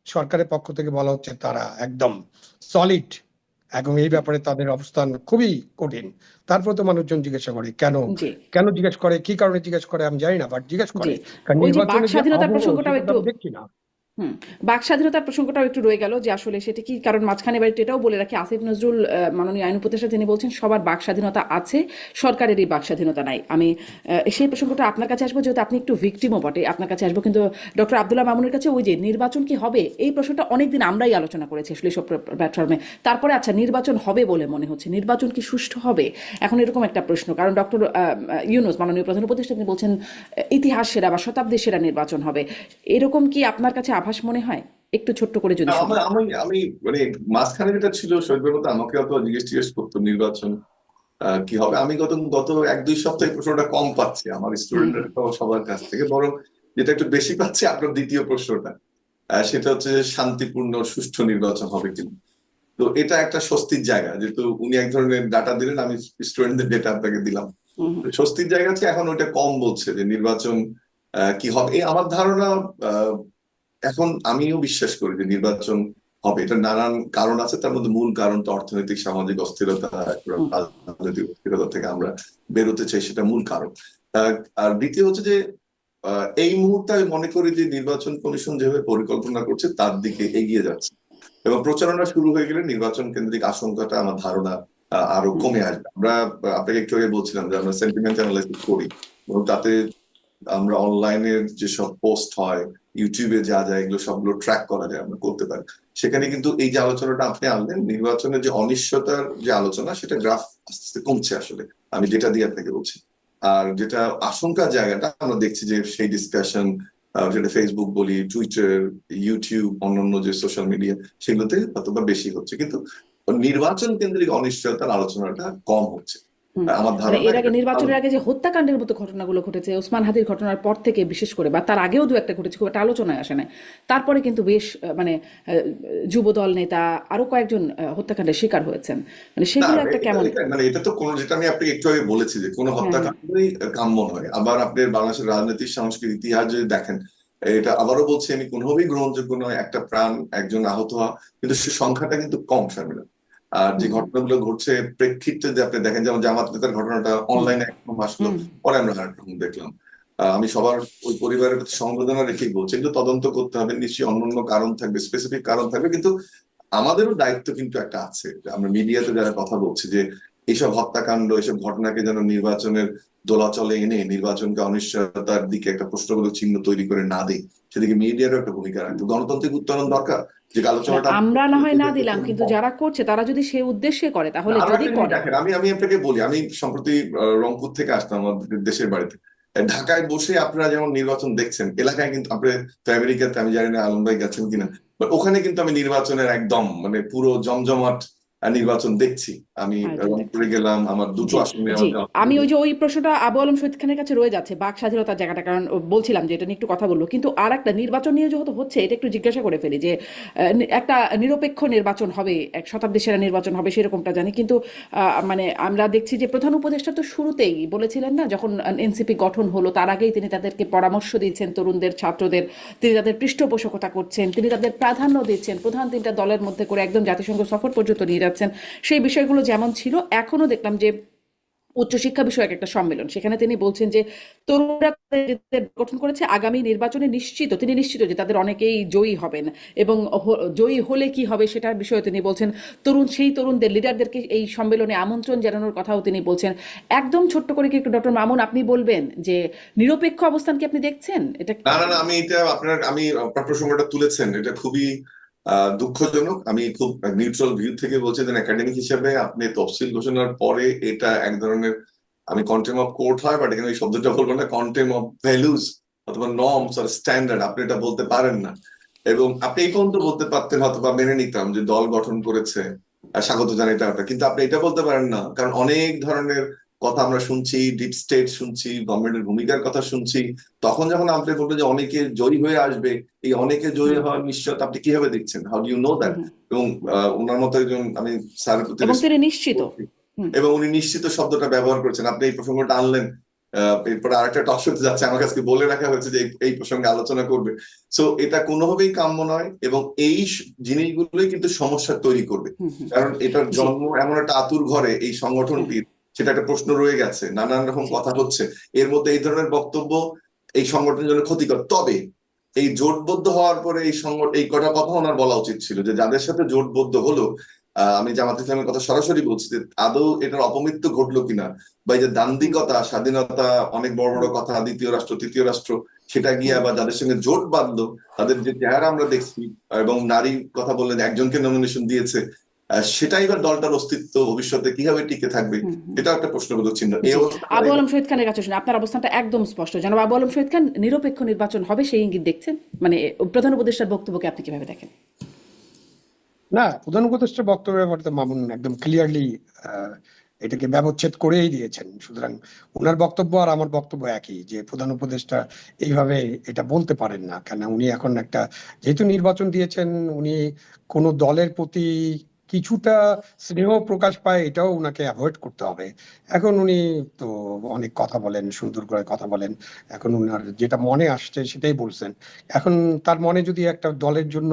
Speaker 3: সরকারের পক্ষ থেকে বলা হচ্ছে তারা একদম সলিড এবং এই ব্যাপারে তাদের অবস্থান খুবই কঠিন, তারপর তো মানুষজন জিজ্ঞাসা করে কেন,
Speaker 1: জি,
Speaker 3: কেন জিজ্ঞেস করে, কি কারণে জিজ্ঞেস করে আমি জানি না, বাট জিজ্ঞেস
Speaker 1: জি।
Speaker 3: করে। কারণ
Speaker 1: ওই যে বাক
Speaker 3: নির্বাচনের যে
Speaker 1: স্বাধীনতার
Speaker 3: আবহ
Speaker 1: প্রসঙ্গটাও
Speaker 3: সেটা তো
Speaker 1: একটু,
Speaker 3: আমি দেখছি না।
Speaker 1: হুম, বাক স্বাধীনতার প্রসঙ্গটাও একটু রয়ে গেল যে আসলে সেটা কি, কারণ মাঝখানে বাড়িতে এটাও বলে রাখি, আসিফ নজরুল মাননীয় আইন উপদেষ্টা তিনি বলছেন সবার বাক স্বাধীনতা আছে, সরকারেরই বাক স্বাধীনতা নাই। আমি সেই প্রসঙ্গটা আপনার কাছে আসবো, যেহেতু আপনি একটু ভিকটিমও বটে, আপনার কাছে আসবো। কিন্তু ডক্টর আব্দুল্লাহ মামুনের কাছে ওই যে নির্বাচন কি হবে এই প্রশ্নটা অনেকদিন আমরাই আলোচনা করেছি আসলে সব প্ল্যাটফর্মে। তারপরে আচ্ছা নির্বাচন হবে বলে মনে হচ্ছে, নির্বাচন কি সুষ্ঠু হবে এখন এরকম একটা প্রশ্ন, কারণ ডক্টর ইউনূস মাননীয় প্রধান উপদেষ্টা তিনি বলছেন ইতিহাস সেরা বা শতাব্দীর সেরা নির্বাচন হবে। এরকম কি আপনার কাছে আভাস মনে হয়? একটু ছোট্ট করে যদি শুনি।
Speaker 2: আমি আমি মানে মাঝখানে যেটা ছিল শৈবের মতো আমাকে অত জিজ্ঞেস করতো নির্বাচন কি হবে, আমি গত গত 1-2 সপ্তাহে প্রশ্নটা কম পাচ্ছি আমার
Speaker 1: হুম,
Speaker 2: স্টুডেন্টরা সবার কাছ থেকে, বরং যেটা একটু বেশি পাচ্ছি আপনার দ্বিতীয় প্রশ্নটা, সেটা হচ্ছে যে শান্তিপূর্ণ সুষ্ঠু নির্বাচন হবে কিনা। তো এটা একটা স্বস্তির জায়গা, যেহেতু উনি এক ধরনের ডাটা দিলেন, আমি স্টুডেন্টদের ডেটা আপনাকে দিলাম।
Speaker 1: হুম, হুম,
Speaker 2: স্বস্তির জায়গা আছে, এখন ওইটা কম বলছে যে নির্বাচন কি হবে। এই আমার ধারণা, আহ, এখন আমিও বিশ্বাস করি যে নির্বাচন হবে। এটা নানান কারণ আছে, তার মধ্যে মূল কারণ তো অর্থনৈতিক সামাজিক অস্থিরতা,
Speaker 1: হুম,
Speaker 2: রাজনৈতিক অস্থিরতা থেকে আমরা বেরোতে চাই, সেটা মূল কারণ। আর দ্বিতীয় হচ্ছে যে এই মুহূর্তে আমি মনে করি যে নির্বাচন কমিশন যেভাবে পরিকল্পনা করছে তার দিকে এগিয়ে যাচ্ছে, এবং প্রচারণা শুরু হয়ে গেলে নির্বাচন কেন্দ্রিক আশঙ্কাটা আমার ধারণা আরো
Speaker 1: হুম,
Speaker 2: কমে আসবে। আমরা আপনাকে একটু আগে বলছিলাম যে আমরা সেন্টিমেন্ট অ্যানালাইসিস করি, এবং তাতে আমরা অনলাইনের যেসব পোস্ট হয়, ইউটিউবে যা যায়, এগুলো সবগুলো ট্র্যাক করা যায়, আমরা করতে পারি। সেখানে কিন্তু এই যে আলোচনাটা আপনি আনলেন, নির্বাচনের যে অনিশ্চয়তার যে আলোচনা, সেটা গ্রাফ আস্তে আস্তে কমছে আসলে, আমি ডেটা দিয়ে আপনাকে বলছি। আর যেটা আশঙ্কার জায়গাটা আমরা দেখছি যে সেই ডিসকাশন, যেটা ফেসবুক বলি, টুইটার, ইউটিউব, অন্যান্য যে সোশ্যাল মিডিয়া, সেগুলোতে হয়তোবা বেশি হচ্ছে, কিন্তু নির্বাচন কেন্দ্রিক অনিশ্চয়তার আলোচনাটা কম হচ্ছে।
Speaker 1: হুম।
Speaker 2: আমার
Speaker 1: মানে
Speaker 2: ধারণা
Speaker 1: এর আগে,
Speaker 2: এটা ভালো।
Speaker 1: নির্বাচনের আগে যে হত্যাকাণ্ডের মতো ঘটনাগুলো ঘটেছে, ওসমান হাদির ঘটনার পর থেকে বিশেষ করে, বা তার আগেও দু একটা ঘটেছে, খুব একটা আলোচনায় আসে না, তারপরে কিন্তু বেশ মানে যুবদল নেতা আরো কয়েকজন হত্যাকাণ্ডের শিকার হয়েছেন। মানে
Speaker 2: না,
Speaker 1: সেগুলো একটা কেমন।
Speaker 2: এটা তো কোনো, যেটা আমি আপনাকে একটু আগে বলেছি যে কোনো
Speaker 1: হ্যাঁ, হ্যাঁ,
Speaker 2: হত্যাকাণ্ডই কাম্য নয়। আবার আপনি বাংলাদেশের রাজনৈতিক সাংস্কৃতিক ইতিহাস যদি দেখেন, এটা আবারও বলছি আমি, কোনোভাবেই গ্রহণযোগ্য নয় একটা প্রাণ, একজন আহত হওয়া, কিন্তু সে সংখ্যাটা কিন্তু কম শামিলা। আর যে
Speaker 1: হুম,
Speaker 2: ঘটনাগুলো ঘটছে প্রেক্ষিতে যে আপনি দেখেন, যেমন জামাত নেতার ঘটনাটা
Speaker 1: হুম,
Speaker 2: অনলাইনে একদম আসলো,
Speaker 1: হুম,
Speaker 2: পরে আমরা আরেকরকম দেখলাম। আমি সবার ওই পরিবারের প্রতি সমবেদনা রেখেই বলছি, কিন্তু তদন্ত করতে হবে, নিশ্চয়ই অন্যান্য কারণ থাকবে, স্পেসিফিক কারণ থাকবে, কিন্তু আমাদেরও দায়িত্ব কিন্তু একটা আছে, যে আমরা মিডিয়াতে যারা কথা বলছি, যে এইসব হত্যাকাণ্ড, এইসব ঘটনাকে যেন নির্বাচনের দোলাচলে এনে নির্বাচনকে অনিশ্চয়তার দিকে একটা প্রশ্নবোধক চিহ্ন তৈরি করে না দেয়, সেদিকে মিডিয়ারও একটা ভূমিকা রাখবে। গণতান্ত্রিক উত্তরণ দরকার, যে
Speaker 1: মানে
Speaker 2: আলোচনাটা
Speaker 1: আমরা না হয় না দিলাম, কিন্তু যারা করছে তারা যদি সে উদ্দেশ্যে করে, তাহলে
Speaker 2: আরো
Speaker 1: যদি
Speaker 2: একটা জিনিস
Speaker 1: করে।
Speaker 2: দেখেন, আমি আমি আপনাকে বলি, আমি সম্প্রতি রংপুর থেকে আসলাম আমাদের দেশের বাড়িতে। ঢাকায় বসে আপনারা যেমন নির্বাচন দেখছেন, এলাকায় কিন্তু আপনার আমেরিকাতে, আমি জানি না আলম ভাই গেছেন কিনা, বাট ওখানে কিন্তু আমি নির্বাচনের একদম মানে পুরো জমজমাট নির্বাচন দেখছি। আমি
Speaker 1: আয়োজন
Speaker 2: রংপুরে
Speaker 1: দেখছেন।
Speaker 2: গেলাম, আমার দুটো
Speaker 1: জি,
Speaker 2: আসনে
Speaker 1: জি।
Speaker 2: আমাদের
Speaker 1: আমি ওই যে ওই প্রশ্নটা আবু আলম শহীদ খানের কাছে রয়ে যাচ্ছে, বাক স্বাধীনতার জায়গাটা, কারণ ও বলছিলাম যে এটা নিয়ে একটু কথা বলবো, কিন্তু আর একটা নির্বাচন নিয়ে যেহেতু হচ্ছে, এটা একটু জিজ্ঞাসা করে ফেলি যে একটা নিরপেক্ষ নির্বাচন হবে, এক শতাব্দীর সেরা নির্বাচন হবে সেরকমটা জানি, কিন্তু মানে আমরা দেখছি যে প্রধান উপদেষ্টা তো শুরুতেই বলেছিলেন না, যখন এনসিপি গঠন হলো তার আগেই তিনি তাদেরকে পরামর্শ দিচ্ছেন, তরুণদের, ছাত্রদের, তিনি তাদের পৃষ্ঠপোষকতা করছেন, তিনি তাদের প্রাধান্য দিচ্ছেন, প্রধান তিনটা দলের মধ্যে করে একদম জাতিসংঘ সফর পর্যন্ত নিয়ে যাচ্ছেন। সেই বিষয়গুলো যেমন ছিল, এখনো দেখলাম যে উচ্চশিক্ষা বিষয়ক একটা সম্মেলন, সেখানে তিনি বলছেন যে তরুণরা নিজেদের গঠন করেছে, আগামী নির্বাচনে তিনি নিশ্চিত যে তাদের অনেকেই জয়ী হবেন, এবং জয়ী হলে কি হবে সেটার বিষয়ে তিনি বলছেন। সেই তরুণদের, লিডারদেরকে এই সম্মেলনে আমন্ত্রণ জানানোর কথাও তিনি বলছেন। একদম ছোট্ট করে কি একটু ডক্টর মামুন আপনি বলবেন যে নিরপেক্ষ অবস্থান কি আপনি দেখছেন এটা?
Speaker 2: না, না, না, আমি এটা আপনার প্রসঙ্গটা তুলেছেন, এটা খুবই দুঃখজনক। আমি খুব নিউট্রাল ভিউ থেকে বলছি, যে একাডেমিক হিসেবে আপনি তফসিল ঘোষণার পরে এটা এক ধরনের আমি কন্টেম অফ কোর্ট হয়, বাট এখানে ওই শব্দটা বলবো না, কন্টেম অফ ভ্যালুস অথবা নর্মস আর স্ট্যান্ডার্ড, আপনি এটা বলতে পারেন না। এবং আপনি এই পর্যন্ত বলতে পারতেন হয়তো বা মেনে নিতাম যে দল গঠন করেছে, স্বাগত জানাই এটা, কিন্তু আপনি এটা বলতে পারেন না, কারণ অনেক ধরনের কথা আমরা শুনছি, ডিপ স্টেট শুনছি, গভর্নমেন্টের ভূমিকার কথা শুনছি। তখন যখন আপনি বলবেন যে অনেকে জয়ী হয়ে আসবে, এই অনেকে জয়ী হওয়ার নিশ্চয়তা আপনি কিভাবে দেখছেন? How do you know that? এবং ওনার মতো একজন, আমি স্যারের প্রতি
Speaker 1: এবং তিনি
Speaker 2: respect
Speaker 1: নিশ্চিত।
Speaker 2: করছি। এবং উনি নিশ্চিত শব্দটা ব্যবহার করেছেন, আপনি এই প্রসঙ্গটা আনলেন। এরপরে আরেকটা টক শোতে যাচ্ছে, আমার কাছে বলে রাখা হয়েছে যে এই প্রসঙ্গে আলোচনা করবে। সো এটা কোনোভাবেই কাম্য নয়, এবং এই জিনিসগুলোই কিন্তু সমস্যা তৈরি করবে। কারণ এটার জন্ম এমন একটা আতুর ঘরে, এই সংগঠনটির, সেটা একটা প্রশ্ন রয়ে গেছে, নানান রকম কথা হচ্ছে, এর মধ্যে এই ধরনের বক্তব্য এই সংগঠনের জন্য ক্ষতিকর। তবে এই জোটবদ্ধ হওয়ার পরে এই এই কটা কথা ওনার বলা উচিত ছিল, যে যাদের সাথে জোটবদ্ধ হলো, আমি জামাত ইসলামের কথা সরাসরি বলছি, যে আদৌ এটার অপমৃত্যু ঘটলো কিনা, বা এই যে দান্দিকতা, স্বাধীনতা, অনেক বড় বড় কথা, দ্বিতীয় রাষ্ট্র তৃতীয় রাষ্ট্র, সেটা গিয়ে আবার যাদের সঙ্গে জোট বাঁধলো, তাদের যে চেহারা আমরা দেখছি, এবং নারী কথা বললেন, একজনকে নমিনেশন দিয়েছে, সেটাই এবার দলটার অস্তিত্ব ভবিষ্যতে কিভাবে টিকে থাকবে, এটা একটা প্রশ্নবোধক চিহ্ন। এই অবস্থা
Speaker 1: আবু আলম শহীদ খানের কাছে শুনে আপনার অবস্থানটা একদম স্পষ্ট। জনাব আবু আলম শহীদ খান, নিরপেক্ষ নির্বাচন হবে সেই ইঙ্গিত দেখছেন? মানে প্রধান উপদেষ্টার বক্তব্যকে আপনি কিভাবে দেখেন?
Speaker 3: না, প্রধান উপদেষ্টার বক্তব্যের ব্যাপারে তো মামুন একদম ক্লিয়ারলি এটাকে ব্যবচ্ছেদ করেই দিয়েছেন। সুতরাং ওনার বক্তব্য আর আমার বক্তব্য একই, যে প্রধান উপদেষ্টা এইভাবে এটা বলতে পারেন না, কেন উনি এখন একটা, যেহেতু নির্বাচন দিয়েছেন, উনি কোনো দলের প্রতি কিছুটা স্নেহ প্রকাশ পায়, এটাও উনাকে অ্যাভয়েড করতে হবে। এখন উনি তো অনেক কথা বলেন, সুন্দর করে কথা বলেন, এখন উনার যেটা মনে আসছে সেটাই বলছেন। এখন তার মনে যদি একটা দলের জন্য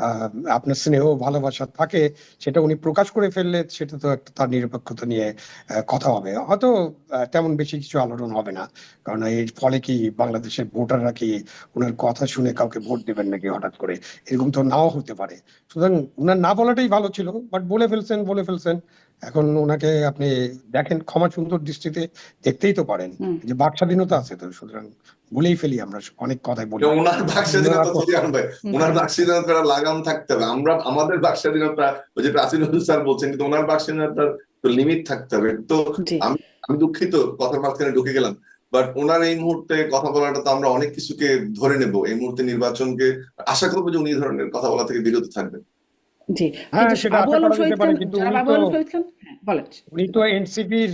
Speaker 3: আহ আপনার স্নেহ ভালোবাসা থাকে, সেটা উনি প্রকাশ করে ফেললে সেটা তো একটা তার নিরপেক্ষতা নিয়ে কথা হবে। হয়তো তেমন বেশি কিছু আলোড়ন হবে না, কারণ এর ফলে কি বাংলাদেশের ভোটাররা কি ওনার কথা শুনে কাউকে ভোট দেবেন নাকি হঠাৎ করে, এরকম তো নাও হতে পারে। সুতরাং উনার না বলাটাই ভালো ছিল, বাট বলে ফেলছেন। এখন ওনাকে আপনি দেখেন, ক্ষমা সুন্দর দৃষ্টিতে দেখতেই তো পারেন, যে বাক স্বাধীনতা আছে তো, সুতরাং বলেই ফেলি, আমরা অনেক কথাই বলি।
Speaker 2: ওনার বাক স্বাধীনতা তো ভাই, ওনার বাক স্বাধীনতার লাগাম থাকতে হবে। আমরা আমাদের বাক স্বাধীনতা, ওই যে প্রাচীন স্যার বলছেন, কিন্তু ওনার বাক স্বাধীনতার তো লিমিট থাকতে হবে। তো আমি আমি দুঃখিত কথার মাঝখানে ঢুকে গেলাম, বাট ওনার এই মুহূর্তে কথা বলাটা তো আমরা অনেক কিছুকে ধরে নেব, এই মুহূর্তে নির্বাচনকে আশা করবো যে উনি এই ধরনের কথা বলা থেকে বিরত থাকবেন।
Speaker 1: জি,
Speaker 3: হ্যাঁ,
Speaker 1: কিন্তু
Speaker 3: সেটা
Speaker 1: আবু
Speaker 3: আশা
Speaker 1: আলম
Speaker 3: করা
Speaker 1: শহীদ
Speaker 3: যেতে পারে,
Speaker 1: খান,
Speaker 3: কিন্তু
Speaker 1: জনাব আবু আলম শহীদ খান, বলেন।
Speaker 3: উনি তো এনসিপির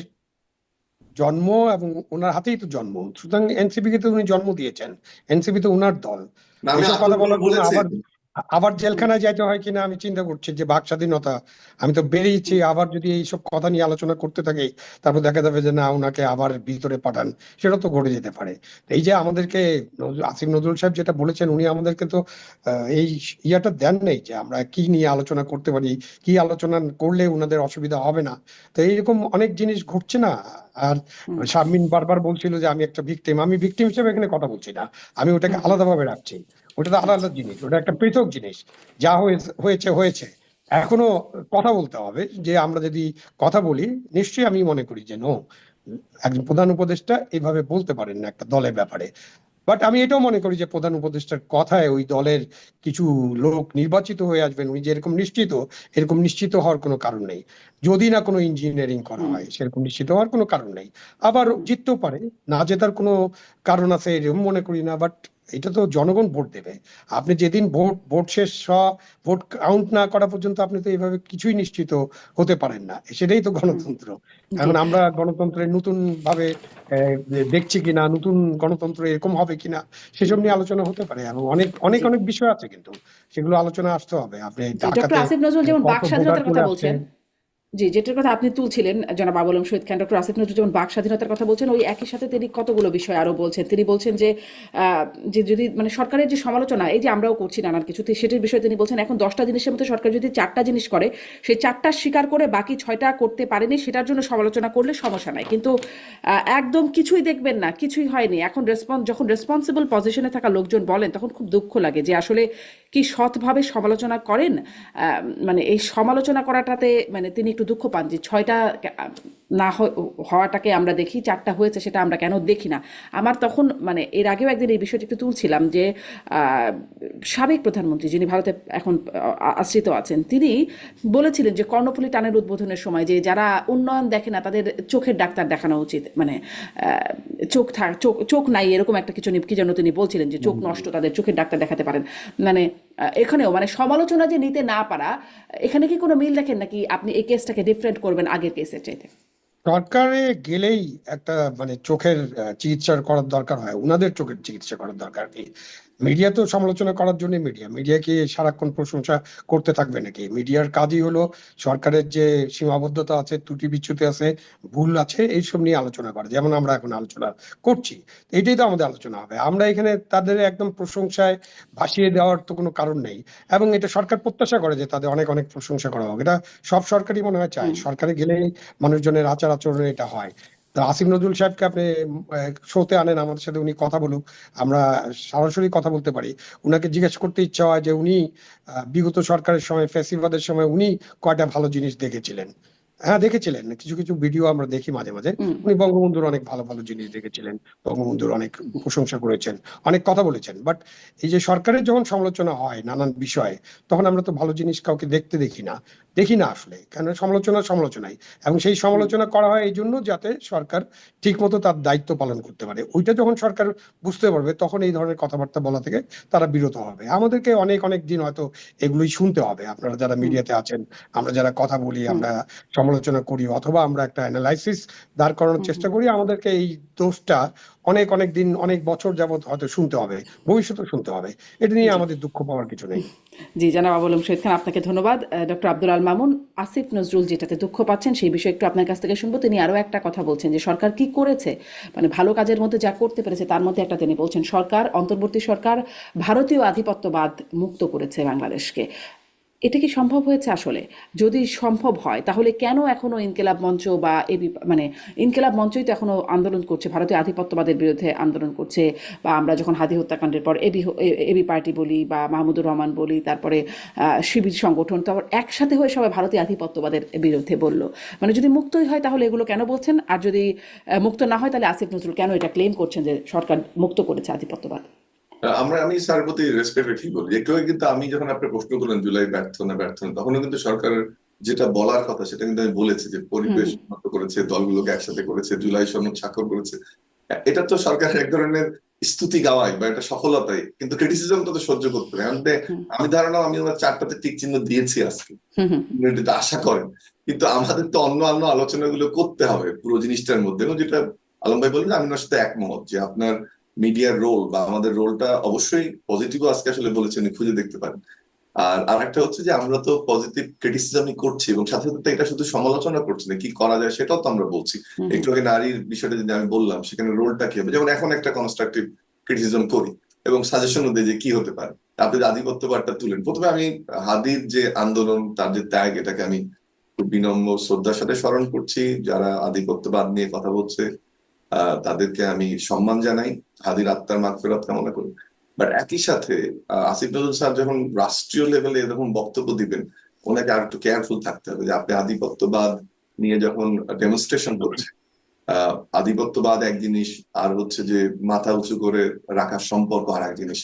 Speaker 3: জন্ম, এবং ওনার হাতেই তো জন্ম, সুতরাং এনসিপি কে তো উনি জন্ম দিয়েছেন, এনসিপি তো উনার দল।
Speaker 2: না, আমি
Speaker 3: এইসব কথা
Speaker 2: আতঙ্ক
Speaker 3: বলার জন্য
Speaker 2: বলেছি।
Speaker 3: আবার আবার জেলখানায় যাইতে হয় কিনা আমি চিন্তা করছি, যে বাক স্বাধীনতা, আমি তো বেরিয়েছি, আবার যদি এইসব কথা নিয়ে আলোচনা করতে থাকি, তারপর দেখা যাবে যে না, ওনাকে আবার ভিতরে পাঠান, সেটা তো ঘটে যেতে পারে। এই যে আমাদেরকে আসিফ নজরুল সাহেব যেটা বলেছেন, উনি আমাদেরকে তো এই ইয়াটা দেন নেই, যে আমরা কি নিয়ে আলোচনা করতে পারি, কি আলোচনা করলে ওনাদের অসুবিধা হবে না। তো এইরকম অনেক জিনিস ঘটছে না। আর শারমিন বারবার বলছিল যে আমি একটা ভিকটিম, আমি ভিকটিম হিসেবে এখানে কথা বলছি না, আমি ওটাকে আলাদাভাবে রাখছি। ওটা তো আলাদা জিনিস, ওটা একটা পৃথক জিনিস। যা হয়েছে হয়েছে, এখনো কথা বলতে হবে। যে আমরা যদি কথা বলি, নিশ্চয়ই আমি মনে করি যে নো, একজন প্রধান উপদেষ্টা এইভাবে বলতে পারেন না একটা দলের ব্যাপারে। বাট আমি এটাও মনে করি যে প্রধান উপদেষ্টার কথায় ওই দলের কিছু লোক নির্বাচিত হয়ে আসবেন, উনি যেরকম নিশ্চিত, এরকম নিশ্চিত হওয়ার কোনো কারণ নেই। যদি না কোনো ইঞ্জিনিয়ারিং করা হয়, সেরকম নিশ্চিত হওয়ার কোনো কারণ নেই। আবার জিততেও পারে, না জেতার কোনো কারণ আছে এরকম মনে করি না। বাট এটা তো জনগণ ভোট দেবে। আপনি যেদিন ভোট শেষ ভোট কাউন্ট না করা পর্যন্ত আপনি তো এইভাবে কিছুই নিশ্চিত হতে পারেন না। সেটাই তো গণতন্ত্র। এখন আমরা গণতন্ত্রের নতুন ভাবে দেখছি কিনা, নতুন গণতন্ত্র এরকম হবে কিনা, সেসব নিয়ে আলোচনা হতে পারে, এবং অনেক অনেক অনেক বিষয় আছে, কিন্তু সেগুলো আলোচনা আসতে হবে। আপনি
Speaker 1: ডক্টর
Speaker 3: ঢাকাতে
Speaker 1: আসিফ নজরুল যেমন বাক
Speaker 3: কত ভোটার
Speaker 1: স্বাধীনতার
Speaker 3: চলে
Speaker 1: কথা
Speaker 3: আসছে।
Speaker 1: বলছেন, জি, যেটার কথা আপনি তুলছিলেন জনাব আবু আলম শহীদ খান, ডক্টর আসিফ নজরুল যেমন বাক স্বাধীনতার কথা বলছেন, ওই একই সাথে তিনি কতগুলো বিষয় আরো বলছেন। তিনি বলছেন যে যে যদি মানে সরকারের যে সমালোচনা, এই যে আমরাও করছি নানান কিছু, সেটির বিষয়ে তিনি বলছেন এখন 10টা জিনিসের মধ্যে সরকার যদি 4টা জিনিস করে, সেই 4টা স্বীকার করে বাকি 6টা করতে পারেনি, সেটার জন্য সমালোচনা করলে সমস্যা নাই। কিন্তু একদম কিছুই দেখবেন না, কিছুই হয়নি। এখন যখন রেসপন্সিবল পজিশনে থাকা লোকজন বলেন, তখন খুব দুঃখ লাগে যে আসলে কি সৎভাবে সমালোচনা করেন। মানে এই সমালোচনা করাটাতে মানে তিনি একটু দুঃখ পান যে 6টা না হওয়াটাকে আমরা দেখি, 4টা হয়েছে সেটা আমরা কেন দেখি না? আমার তখন মানে এর আগেও একদিন এই বিষয়টি একটু তুলছিলাম যে সাবেক প্রধানমন্ত্রী যিনি ভারতে এখন আশ্রিত আছেন, তিনি বলেছিলেন যে কর্ণফুলী টানেল উদ্বোধনের সময় যে যারা উন্নয়ন দেখে না তাদের চোখের ডাক্তার দেখানো উচিত, মানে চোখ নাই এরকম একটা কিছু কি যেন তিনি বলছিলেন, যে চোখ নষ্ট, তাদের চোখের ডাক্তার দেখাতে পারেন। মানে এখানেও মানে সমালোচনা যে নিতে না পারা, এখানে কি কোনো মিল দেখেন নাকি আপনি এই কেসটাকে ডিফারেন্ট করবেন আগের কেসের চাইতে?
Speaker 3: সরকারে গেলেই একটা মানে চোখের চিকিৎসা করার দরকার হয়, উনাদের চোখের চিকিৎসা করার দরকার নেই। মিডিয়া তো সমালোচনা করার জন্য, মিডিয়া কি সারাক্ষণ প্রশংসা করতে থাকবে নাকি? মিডিয়ার কাজই হলো সরকারের যে সীমাবদ্ধতা আছে, ত্রুটি বিচ্যুতি আছে, ভুল আছে, এইসব নিয়ে আলোচনা করা, যেমন আমরা এখন আলোচনা করছি। এটাই তো আমাদের আলোচনা হবে। আমরা এখানে তাদের একদম প্রশংসায় ভাসিয়ে দেওয়ার তো কোনো কারণ নেই, এবং এটা সরকার প্রত্যাশা করে যে তাদের অনেক অনেক প্রশংসা করা হবে। এটা সব সরকারই মনে হয় চায়, সরকারে গেলেই মানুষজনের আচার আচরণে এটা হয়। তো আসিফ নজরুল সাহেবকে আপনি শোতে আনেন, আমাদের সাথে উনি কথা বলুক, আমরা সরাসরি কথা বলতে পারি। উনাকে জিজ্ঞেস করতে ইচ্ছা হয় যে উনি বিগত সরকারের সময়, ফ্যাসিবাদের সময় উনি কয়টা ভালো জিনিস দেখেছিলেন। হ্যাঁ, দেখেছিলেন, কিছু কিছু ভিডিও আমরা দেখি মাঝে মাঝে। উনি বঙ্গবন্ধুর অনেক ভালো ভালো জিনিস দেখেছিলেন, বঙ্গবন্ধুর অনেক প্রশংসা করেছেন, অনেক কথা বলেছেন। বাট এই যে সরকারের যখন সমালোচনা হয় নানান বিষয়ে, তখন আমরা তো ভালো জিনিস কাউকে দেখি না আসলে। কেন? সমালোচনাই, এবং সেই সমালোচনা করা হয় এই জন্য যাতে সরকার ঠিক মতো তার দায়িত্ব পালন করতে পারে। ওইটা যখন সরকার বুঝতে পারবে, তখন এই ধরনের কথাবার্তা বলা থেকে তারা বিরত হবে। আমাদেরকে অনেক অনেক দিন হয়তো এগুলোই শুনতে হবে। আপনারা যারা মিডিয়াতে আছেন, আমরা যারা কথা বলি, আমরা সমালোচনা করি, অথবা আমরা একটা অ্যানালাইসিস দাঁড় করানোর চেষ্টা করি, আমাদেরকে এই দোষটা অনেক অনেক দিন, অনেক বছর যাবত হয়তো শুনতে হবে, ভবিষ্যতে শুনতে হবে। এটা নিয়ে
Speaker 1: জি,
Speaker 3: আমাদের দুঃখ পাওয়ার কিছু নেই।
Speaker 1: জি, জনাব আবুল শহীদ খান, আপনাকে ধন্যবাদ। ডক্টর আব্দুল আল মামুন, আসিফ নজরুল যেটাতে দুঃখ পাচ্ছেন সেই বিষয়ে একটু আপনার কাছ থেকে শুনবো। তিনি আরও একটা কথা বলছেন যে সরকার কি করেছে, মানে ভালো কাজের মধ্যে যা করতে পেরেছে তার মধ্যে একটা তিনি বলছেন সরকার, অন্তর্বর্তী সরকার ভারতীয় আধিপত্যবাদ মুক্ত করেছে বাংলাদেশকে। এটা কি সম্ভব হয়েছে আসলে? যদি সম্ভব হয় তাহলে কেন এখনো ইনকিলাব মঞ্চ বা এবি, মানে ইনকিলাব মঞ্চই তো এখনো আন্দোলন করছে, ভারতীয় আধিপত্যবাদের বিরুদ্ধে আন্দোলন করছে। বা আমরা যখন হাদি হত্যাকাণ্ডের পর এবি পার্টি বলি বা মাহমুদুর রহমান বলি, তারপরে শিবির সংগঠন, তারপর একসাথে হয়ে সবাই ভারতীয় আধিপত্যবাদের বিরুদ্ধে বলল। মানে যদি মুক্তই হয় তাহলে এগুলো কেন বলছেন? আর যদি মুক্ত না হয় তাহলে আসিফ নজরুল কেন এটা ক্লেম করছেন যে সরকার মুক্ত করেছে আধিপত্যবাদ?
Speaker 2: আমি স্যার প্রতি রেসপেক্ট রেখেই বলি। একটু আগে কিন্তু আমি যখন আপনি প্রশ্ন করলেন জুলাই ব্যর্থ না ব্যর্থ না, তখনও কিন্তু সরকারের যেটা বলার কথা সেটা কিন্তু আমি বলেছি যে পরিবেশ উন্নত করেছে, দলগুলোকে একসাথে করেছে, জুলাই সনদ স্বাক্ষর করেছে। এটা তো সরকারের এক ধরনের স্তুতি গাওয়াই বা একটা সফলতাই, কিন্তু ক্রিটিসিজম তো সহ্য করতে হবে। আমি ধারণা আমি আমার 4টাতে টিক চিহ্ন দিয়েছি আজকে, এটা আশা করেন। কিন্তু আমাদের তো অন্য অন্য আলোচনাগুলো করতে হবে পুরো জিনিসটার মধ্যে। এবং যেটা আলম ভাই বললেন, আমি ওনার সাথে একমত যে আপনার মিডিয়ার রোল বা আমাদের রোলটা অবশ্যই পজিটিভ, আজকে আসলে বলেছেন খুঁজে দেখতে পারেন। আর আরেকটা হচ্ছে যে আমরা তো পজিটিভ ক্রিটিসিজমই করছি, এবং সাথে সাথে এটা শুধু সমালোচনা করছি না, কি করা যায় সেটাও তো আমরা বলছি। একটু আগে নারীর বিষয়টা যদি আমি বললাম, সেখানে রোলটা কি হবে, যেমন এখন একটা কনস্ট্রাকটিভ ক্রিটিসিজম করি এবং সাজেশনও দিই যে কি হতে পারে। আপনি যে আধিপত্যবাদটা তুলেন, প্রথমে আমি হাদির যে আন্দোলন, তার যে ত্যাগ, এটাকে আমি খুব বিনম্র শ্রদ্ধার সাথে স্মরণ করছি। যারা আধিপত্যবাদ নিয়ে কথা বলছে তাদেরকে আমি সম্মান জানাই, হাদির আত্মার মাগফিরাত কামনা করি। বাট একই সাথে আসিফ নজরুল স্যার যখন রাষ্ট্রীয় লেভেলে এরকম বক্তব্য দিবেন, ওনাকে আর একটু কেয়ারফুল থাকতে হবে যে আপনি আধিপত্যবাদ নিয়ে যখন ডেমনস্ট্রেশন হচ্ছে, আধিপত্যবাদ এক জিনিস, আর হচ্ছে যে মাথা উঁচু করে রাখার সম্পর্ক আর এক জিনিস।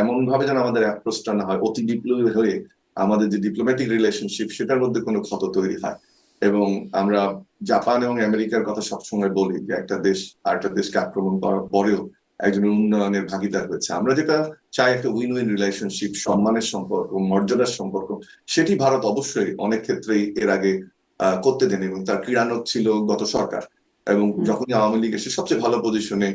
Speaker 2: এমন ভাবে যেন আমাদের অ্যাপ্রোচটা না হয় অতি বিপ্লবী হয়ে আমাদের যে ডিপ্লোম্যাটিক রিলেশনশিপ সেটার মধ্যে কোনো ক্ষত তৈরি হয়। এবং আমরা জাপান এবং আমেরিকার কথা সবসময় বলি যে একটা দেশ আর একটা দেশকে আক্রমণ করার পরেও একজনের উন্নয়নের ভাগিদার হয়েছে। আমরা যেটা চাই একটা উইন উইন রিলেশনশিপ, সম্মানের সম্পর্ক, মর্যাদার সম্পর্ক, সেটি ভারত অবশ্যই অনেক ক্ষেত্রেই এর আগে করতে দেন, এবং তার ক্রীড়ানক ছিল গত সরকার। এবং যখনই আওয়ামী লীগ এসে সবচেয়ে ভালো পজিশনে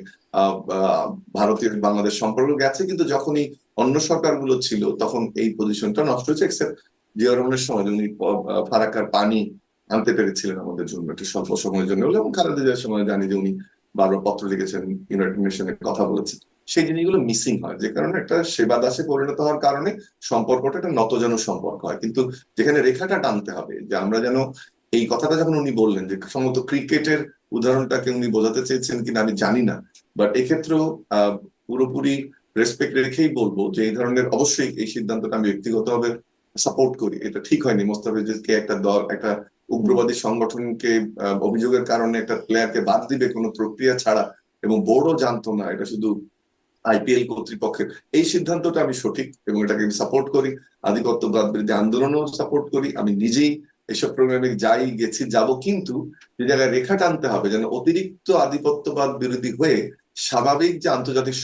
Speaker 2: ভারতীয় বাংলাদেশ সম্পর্ক গেছে, কিন্তু যখনই অন্য সরকারগুলো ছিল তখন এই পজিশনটা নষ্ট হয়েছে। এক্সেপ্ট জিয়া রহমানের সময় উনি ফারাক্কার পানি আনতে পেরেছিলেন আমাদের জন্য একটি স্বল্প সময়ের জন্য, এবং খালেদা জিয়ার সময় জানি যে উনি বারবার পত্র লিখেছেন, ইউনাইটেড নেশনে কথা বলেছেন। সেই জিনিসগুলো মিসিং হয়, যে কারণে একটা সেবা দাসে পরিণত হওয়ার কারণে সম্পর্কটা একটা নতজানু সম্পর্ক হয়। কিন্তু যেখানে রেখাটা টানতে হবে, যে আমরা যেন এই কথাটা যখন উনি বললেন যে সম্ভবত ক্রিকেটের উদাহরণটাকে উনি বোঝাতে চেয়েছেন কিনা আমি জানি না, বাট এক্ষেত্রেও পুরোপুরি রেসপেক্ট রেখেই বলবো যে এই ধরনের অবশ্যই এই সিদ্ধান্তটা আমি ব্যক্তিগতভাবে সাপোর্ট করি। এটা ঠিক হয়নি মোস্তাফিজকে একটা দল, একটা উগ্রবাদী সংগঠনকে অভিযোগের কারণে একটা প্লেয়ারকে বাদ দিবে কোনো প্রক্রিয়া ছাড়া, এবং বোর্ডও জানতো না, এটা শুধু আইপিএল কর্তৃপক্ষের, এই সিদ্ধান্তটা আমি সঠিক এবং এটাকে আমি সাপোর্ট করি। আধিপত্যবাদ বিরোধী আন্দোলনও সাপোর্ট করি, আমি নিজেই এইসব প্রোগ্রামে যাই, গেছি, যাব, কিন্তু যে জায়গায় রেখা টানতে হবে যেন অতিরিক্ত আধিপত্যবাদ বিরোধী হয়ে স্বাভাবিক যে আন্তর্জাতিক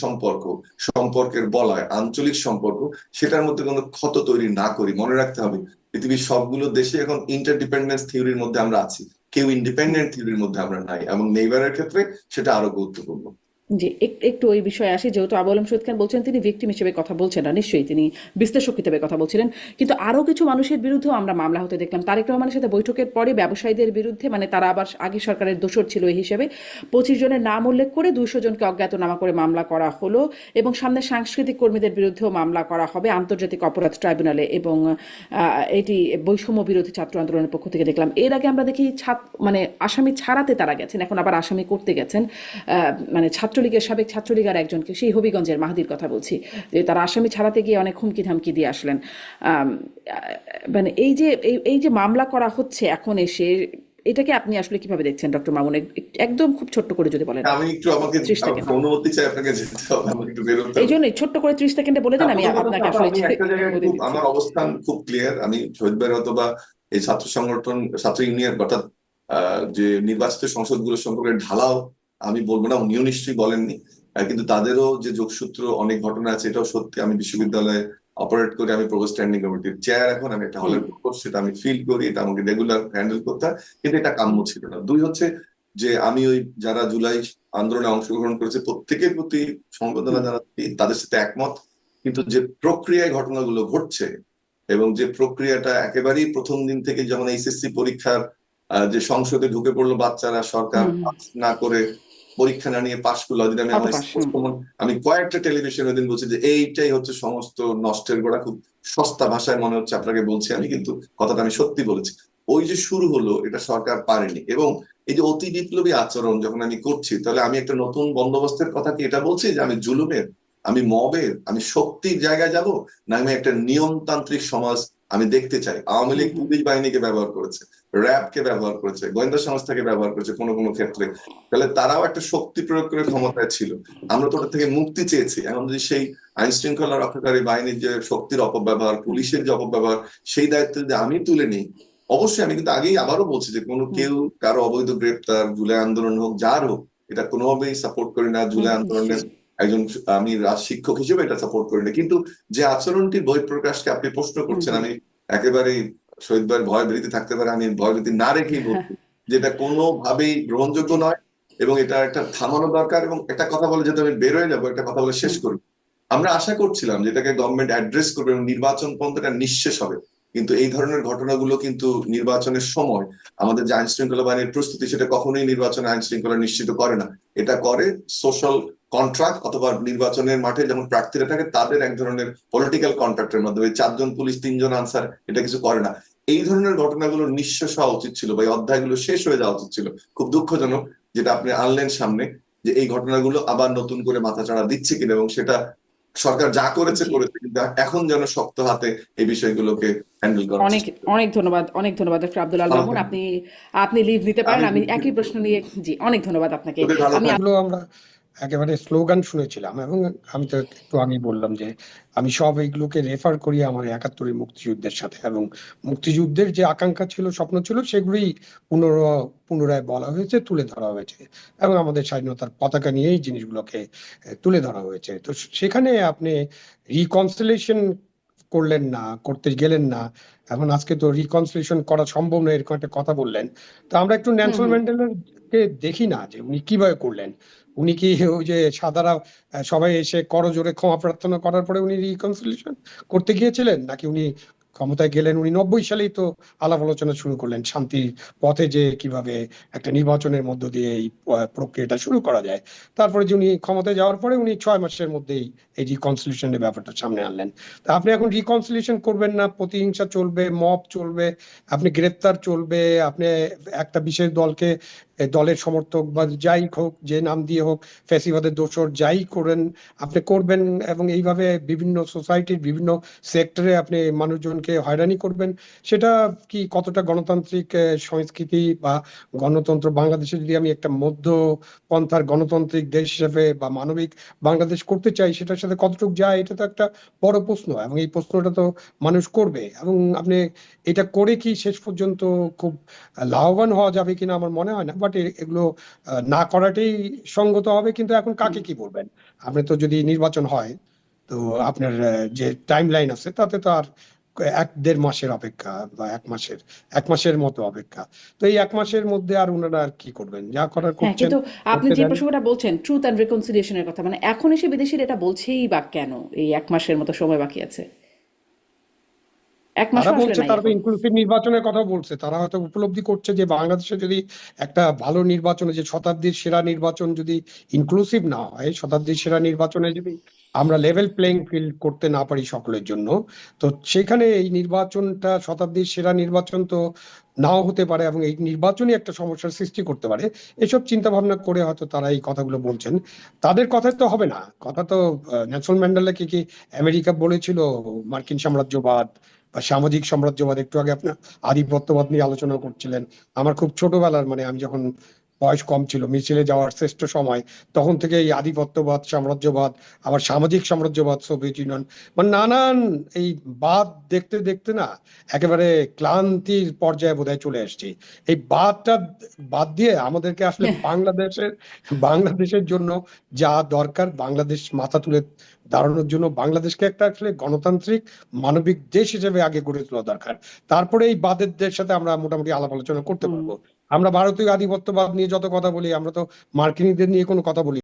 Speaker 2: সম্পর্কের বলয়, আঞ্চলিক সম্পর্ক, সেটার মধ্যে কোনো ক্ষত তৈরি না করি। মনে রাখতে হবে পৃথিবীর সবগুলো দেশে এখন ইন্টারডিপেন্ডেন্স থিওরির মধ্যে আমরা আছি, কেউ ইন্ডিপেন্ডেন্ট থিওরির মধ্যে আমরা নাই, এবং নেইবারের ক্ষেত্রে সেটা আরো গুরুত্বপূর্ণ।
Speaker 1: জি, একটু ওই বিষয়ে আসি। যেহেতু আবু আলম শহীদ খান বলছেন তিনি ভিকটিম হিসেবে কথা বলছেন না, নিশ্চয়ই তিনি বিশ্লেষক হিসেবে কথা বলছিলেন, কিন্তু আরো কিছু মানুষের বিরুদ্ধেও আমরা মামলা হতে দেখলাম। তারেক রহমানের সাথে বৈঠকের পরে ব্যবসায়ীদের বিরুদ্ধে, মানে তারা আবার আগে সরকারের দোষর ছিল এই হিসেবে 25 জনের নাম উল্লেখ করে 200 জনকে অজ্ঞাতনামা করে মামলা করা হলো, এবং সামনে সাংস্কৃতিক কর্মীদের বিরুদ্ধেও মামলা করা হবে আন্তর্জাতিক অপরাধ ট্রাইব্যুনালে, এবং এটি বৈষম্য বিরোধী ছাত্র আন্দোলনের পক্ষ থেকে দেখলাম। এর আগে আমরা দেখি মানে আসামি ছাড়াতে তারা গেছেন, এখন আবার আসামি করতে গেছেন। মানে ছাত্রলীগের সাবেক ছাত্রলীগের একজনকে, সেই হবিগঞ্জের মাহাদির কথা বলছি, যে তারা আসামি ছাড়াতে গিয়ে অনেক হুমকি ধামকি দিয়ে আসলেন। মানে এই যে মামলা করা হচ্ছে এখন এসে, এটাকে আপনি আসলে কিভাবে দেখছেন ডক্টর মামুন? একদম খুব ছোট্ট করে যদি বলেন।
Speaker 2: আমি একটু, আমাকে
Speaker 1: 30 সেকেন্ড
Speaker 2: অনুমতি চাই, আপনাকে যেতে হবে, আমাকে একটু বেরোতে
Speaker 1: এই জন্যই ছোট্ট করে 30 সেকেন্ডে বলে দেন, আমি আপনাকে আসলে
Speaker 2: একটা জায়গায় আমার অবস্থান খুব ক্লিয়ার। আমি শহীদ ভাইয়ের অথবা এই ছাত্র সংগঠন, ছাত্র ইউনিয়ন, অর্থাৎ যে নির্বাচিত সংসদগুলো সম্পর্কে ঢালাও আমি বলবো না, উনিও নিশ্চয়ই বলেননি, কিন্তু তাদেরও যে যোগসূত্র অনেক ঘটনা আছে, এটাও সত্যি। আমি বিশ্ববিদ্যালয়ে অপারেট করি, আমি প্রভোস্ট স্ট্যান্ডিং কমিটির চেয়ার, এখন আমি একটা হলের প্রভোস্ট, সেটা আমি ফিল করি, এটা আমাকে রেগুলার হ্যান্ডেল করতে হয়, কিন্তু এটা কাম্য ছিল না। দুই হচ্ছে যে আমি ওই যারা জুলাই আন্দোলনে অংশগ্রহণ করেছে প্রত্যেকের প্রতি সমবেদনা জানাচ্ছি, তাদের সাথে একমত, কিন্তু যে প্রক্রিয়ায় ঘটনাগুলো ঘটছে এবং যে প্রক্রিয়াটা একেবারেই প্রথম দিন থেকে, যেমন এইচএসসি পরীক্ষার যে সংসদে ঢুকে পড়লো বাচ্চারা, সরকার পাস না করে পরীক্ষা না নিয়ে পাশ করলো, আমি কয়েকটা টেলিভিশন ওই দিন বলছি যে এইটাই হচ্ছে সমস্ত নষ্টের গোড়া। খুব সস্তা ভাষায় মনে হচ্ছে আপনাকে বলছি আমি, কিন্তু কথাটা আমি সত্যি বলেছি। ওই যে শুরু হলো, এটা সরকার পারেনি। এবং এই যে অতি বিপ্লবী আচরণ যখন আমি করছি, তাহলে আমি একটা নতুন বন্দোবস্তের কথা কি এটা বলছি যে আমি জুলুমের, আমি মবের, আমি শক্তির জায়গায় যাব, না আমি একটা নিয়মতান্ত্রিক সমাজ আমি দেখতে চাই? আওয়ামী লীগ পুলিশ বাহিনীকে ব্যবহার করেছে, র্যাবকে ব্যবহার করেছে, গোয়েন্দা সংস্থাকে ব্যবহার করেছে কোনো কোনো ক্ষেত্রে, তাহলে তারাও একটা শক্তি প্রয়োগ করে ক্ষমতায় ছিল। আমরা তো ওটা থেকে মুক্তি চেয়েছি। এখন যদি সেই আইন শৃঙ্খলা রক্ষাকারী বাহিনীর যে শক্তির অপব্যবহার, পুলিশের যে অপব্যবহার, সেই দায়িত্ব যদি আমি তুলে নিই, অবশ্যই আমি কিন্তু আগেই আবারও বলছি যে কোনো কেউ কারো অবৈধ গ্রেপ্তার, জুলাই আন্দোলন হোক, যার হোক, এটা কোনোভাবেই সাপোর্ট করি না। জুলাই আন্দোলনের একজন আমি শিক্ষক হিসেবে এটা সাপোর্ট করি না, কিন্তু যে আচরণটির বহিঃপ্রকাশকে আপনি প্রশ্ন করছেন, আমি একেবারেই শহীদ ভাইয়ের ভয় ভীতি থাকতে পারে, আমি ভয় ভীতি না রেখেই বলছি যেটা কোনোভাবেই গ্রহণযোগ্য নয়, এবং এটা একটা থামানো দরকার। এবং একটা কথা বলে যেহেতু আমি বের হয়ে যাবো, একটা কথা বলে শেষ করি। আমরা আশা করছিলাম যেটাকে গভর্নমেন্ট অ্যাড্রেস করবে এবং নির্বাচন পর্যন্ত এটা নিঃশেষ হবে, কিন্তু এই ধরনের ঘটনাগুলো কিন্তু নির্বাচনের সময় আমাদের যে আইন শৃঙ্খলা বাহিনীর প্রস্তুতি, সেটা কখনোই নির্বাচন আইন শৃঙ্খলা নিশ্চিত করে না। এটা করে সোশ্যাল কন্ট্রাক্ট, অথবা নির্বাচনের মাঠে যেমন প্রার্থীরা থাকে তাদের এক ধরনের পলিটিক্যাল কন্ট্রাক্টের মাধ্যমে। 4 জন পুলিশ 3 জন আনসার, এটা কিছু করে না। এই ধরনের ঘটনাগুলো নিঃশেষ হওয়া উচিত ছিল, বা এই অধ্যায়গুলো শেষ হয়ে যাওয়া উচিত ছিল। খুব দুঃখজনক যেটা আপনি আনলেন সামনে, যে এই ঘটনাগুলো আবার নতুন করে মাথাচাড়া দিচ্ছে কিনা, এবং সেটা সরকার যা করেছে করেছে, কিন্তু এখন যেন শক্ত হাতে এই বিষয়গুলোকে হ্যান্ডেল করা।
Speaker 1: অনেক ধন্যবাদ ডক্টর আব্দুল আল মামুন। আপনি লিভ নিতে পারেন। আমি একই প্রশ্ন নিয়ে, জি, অনেক ধন্যবাদ আপনাকে।
Speaker 3: আমরা একেবারে স্লোগান শুনেছিলাম, এবং আমি তো একটু আগেই বললাম যে আমি সব এইগুলোকে রেফার করি আমার 71-এর মুক্তিযুদ্ধের সাথে, এবং মুক্তিযুদ্ধের যে আকাঙ্ক্ষা ছিল, স্বপ্ন ছিল, সেগুলোই পুনরায় বলা হয়েছে, তুলে ধরা হয়েছে, এবং আমাদের স্বাধীনতার পতাকা নিয়েই জিনিসগুলোকে তুলে ধরা হয়েছে। তো সেখানে আপনি রিকনসিলিয়েশন করতে গেলেন না। এখন আজকে তো রিকনসিলিয়েশন করা সম্ভব না, এরকম একটা কথা বললেন। তো আমরা একটু নেলসন ম্যান্ডেলাকে দেখি না যে উনি কিভাবে করলেন। উনি কি ওই যে সাদারা সবাই এসে করজোড়ে ক্ষমা প্রার্থনা করার পরে উনি রিকনসিলিয়েশন করতে গিয়েছিলেন, নাকি উনি ক্ষমতায় গেলেন? উনি 90 সালেই তো আলাপ আলোচনা শুরু করলেন শান্তির পথে, যে কিভাবে একটা নির্বাচনের মধ্য দিয়ে এই প্রক্রিয়াটা শুরু করা যায়। তারপরে যে উনি ক্ষমতায় যাওয়ার পরে উনি 6 মাসের মধ্যেই এই রিকনসিলিয়েশনের ব্যাপারটা সামনে আনলেন। তা আপনি এখন রিকনসিলিয়েশন করবেন না, প্রতিহিংসা চলবে, মব চলবে, আপনি গ্রেপ্তার চলবে, আপনি একটা বিশেষ দলের সমর্থক বা যাই হোক, যে নাম দিয়ে হোক, ফ্যাসিবাদের দোসর যাই করেন আপনি করবেন, এবং এইভাবে বিভিন্ন সোসাইটির বিভিন্ন সেক্টরে আপনি মানুষজনকে জনগণকে হয়রানি করবেন, সেটা কি কতটা গণতান্ত্রিক সংস্কৃতি বা গণতন্ত্র, বাংলাদেশে যদি আমি একটা মধ্যপন্থার গণতান্ত্রিক দেশ হিসেবে বা মানবিক বাংলাদেশ করতে চাই, সেটার সাথে কতটুকু যায়, এটা তো একটা বড় প্রশ্ন, এবং এই প্রশ্নটা তো মানুষ করবে। এবং আপনি এটা করে কি শেষ পর্যন্ত খুব লাভবান হওয়া যাবে কিনা আমার মনে হয় না, বাট এগুলো না করাটাই সঙ্গত হবে। কিন্তু এখন কাকে কি বলবেন? আপনি তো যদি নির্বাচন হয়, তো আপনার যে টাইম লাইন আছে তাতে তো আর 1-1.5 মাসের অপেক্ষা, বা 1 মাসের মতো অপেক্ষা। তো এই 1 মাসের মধ্যে আর ওনারা আর কি করবেন? যা করার
Speaker 1: হ্যাঁ,
Speaker 3: করছেন,
Speaker 1: কিন্তু আপনি
Speaker 3: করতে
Speaker 1: যে
Speaker 3: দেন।
Speaker 1: প্রসঙ্গটা বলছেন ট্রুথ অ্যান্ড রিকনসিলিয়েশনের কথা, মানে এখন এসে বিদেশিরা এটা বলছেই বা কেন এই 1 মাসের মতো সময় বাকি আছে? 1 মাসও
Speaker 3: তারা
Speaker 1: আসলে
Speaker 3: বলছে,
Speaker 1: নাই
Speaker 3: তারা তো
Speaker 1: এখন।
Speaker 3: ইনক্লুসিভ নির্বাচনের কথা বলছে, তারা হয়তো উপলব্ধি করছে যে বাংলাদেশে যদি একটা ভালো নির্বাচনে, যে শতাব্দীর সেরা নির্বাচন যদি ইনক্লুসিভ না হয়, শতাব্দীর সেরা নির্বাচনে যদি আমরা লেভেল প্লেইং ফিল্ড করতে না পারি সকলের জন্য, তো সেখানে এই নির্বাচনটা শতাব্দীর সেরা নির্বাচন তো নাও হতে পারে, এবং এই নির্বাচনই একটা সমস্যার সৃষ্টি করতে পারে। এসব চিন্তা ভাবনা করে হয়তো তারা এই কথাগুলো বলছেন। তাদের কথায় তো হবে না, কথা তো নেলসন ম্যান্ডেলাকে কি আমেরিকা বলেছিল মার্কিন সাম্রাজ্যবাদ বা সামাজিক সাম্রাজ্যবাদ? একটু আগে আপনার আধিপত্যবাদ নিয়ে আলোচনা করছিলেন। আমার খুব ছোটবেলার, মানে আমি যখন বয়স কম ছিল, মিছিলে যাওয়ার শ্রেষ্ঠ সময়, তখন থেকে এই আধিপত্যবাদ, সাম্রাজ্যবাদ, আবার সামাজিক সাম্রাজ্যবাদ, সোভিয়েত ইউনিয়ন, মানে নানান এই বাদ দেখতে দেখতে না একেবারে ক্লান্তির পর্যায়ে বোধহয় চলে আসছি। এই বাদটা বাদ দিয়ে আমাদেরকে আসলে বাংলাদেশের জন্য যা দরকার, বাংলাদেশ মাথা তুলে দাঁড়ানোর জন্য বাংলাদেশকে একটা আসলে গণতান্ত্রিক মানবিক দেশ হিসেবে আগে গড়ে তোলা দরকার। তারপরে এই বাদের সাথে আমরা মোটামুটি আলাপ আলোচনা করতে
Speaker 1: হুম।
Speaker 3: পারবো। আমরা ভারতীয় আধিপত্যবাদ নিয়ে যত কথা বলি, আমরা তো মার্কিনীদের নিয়ে কোনো কথা বলি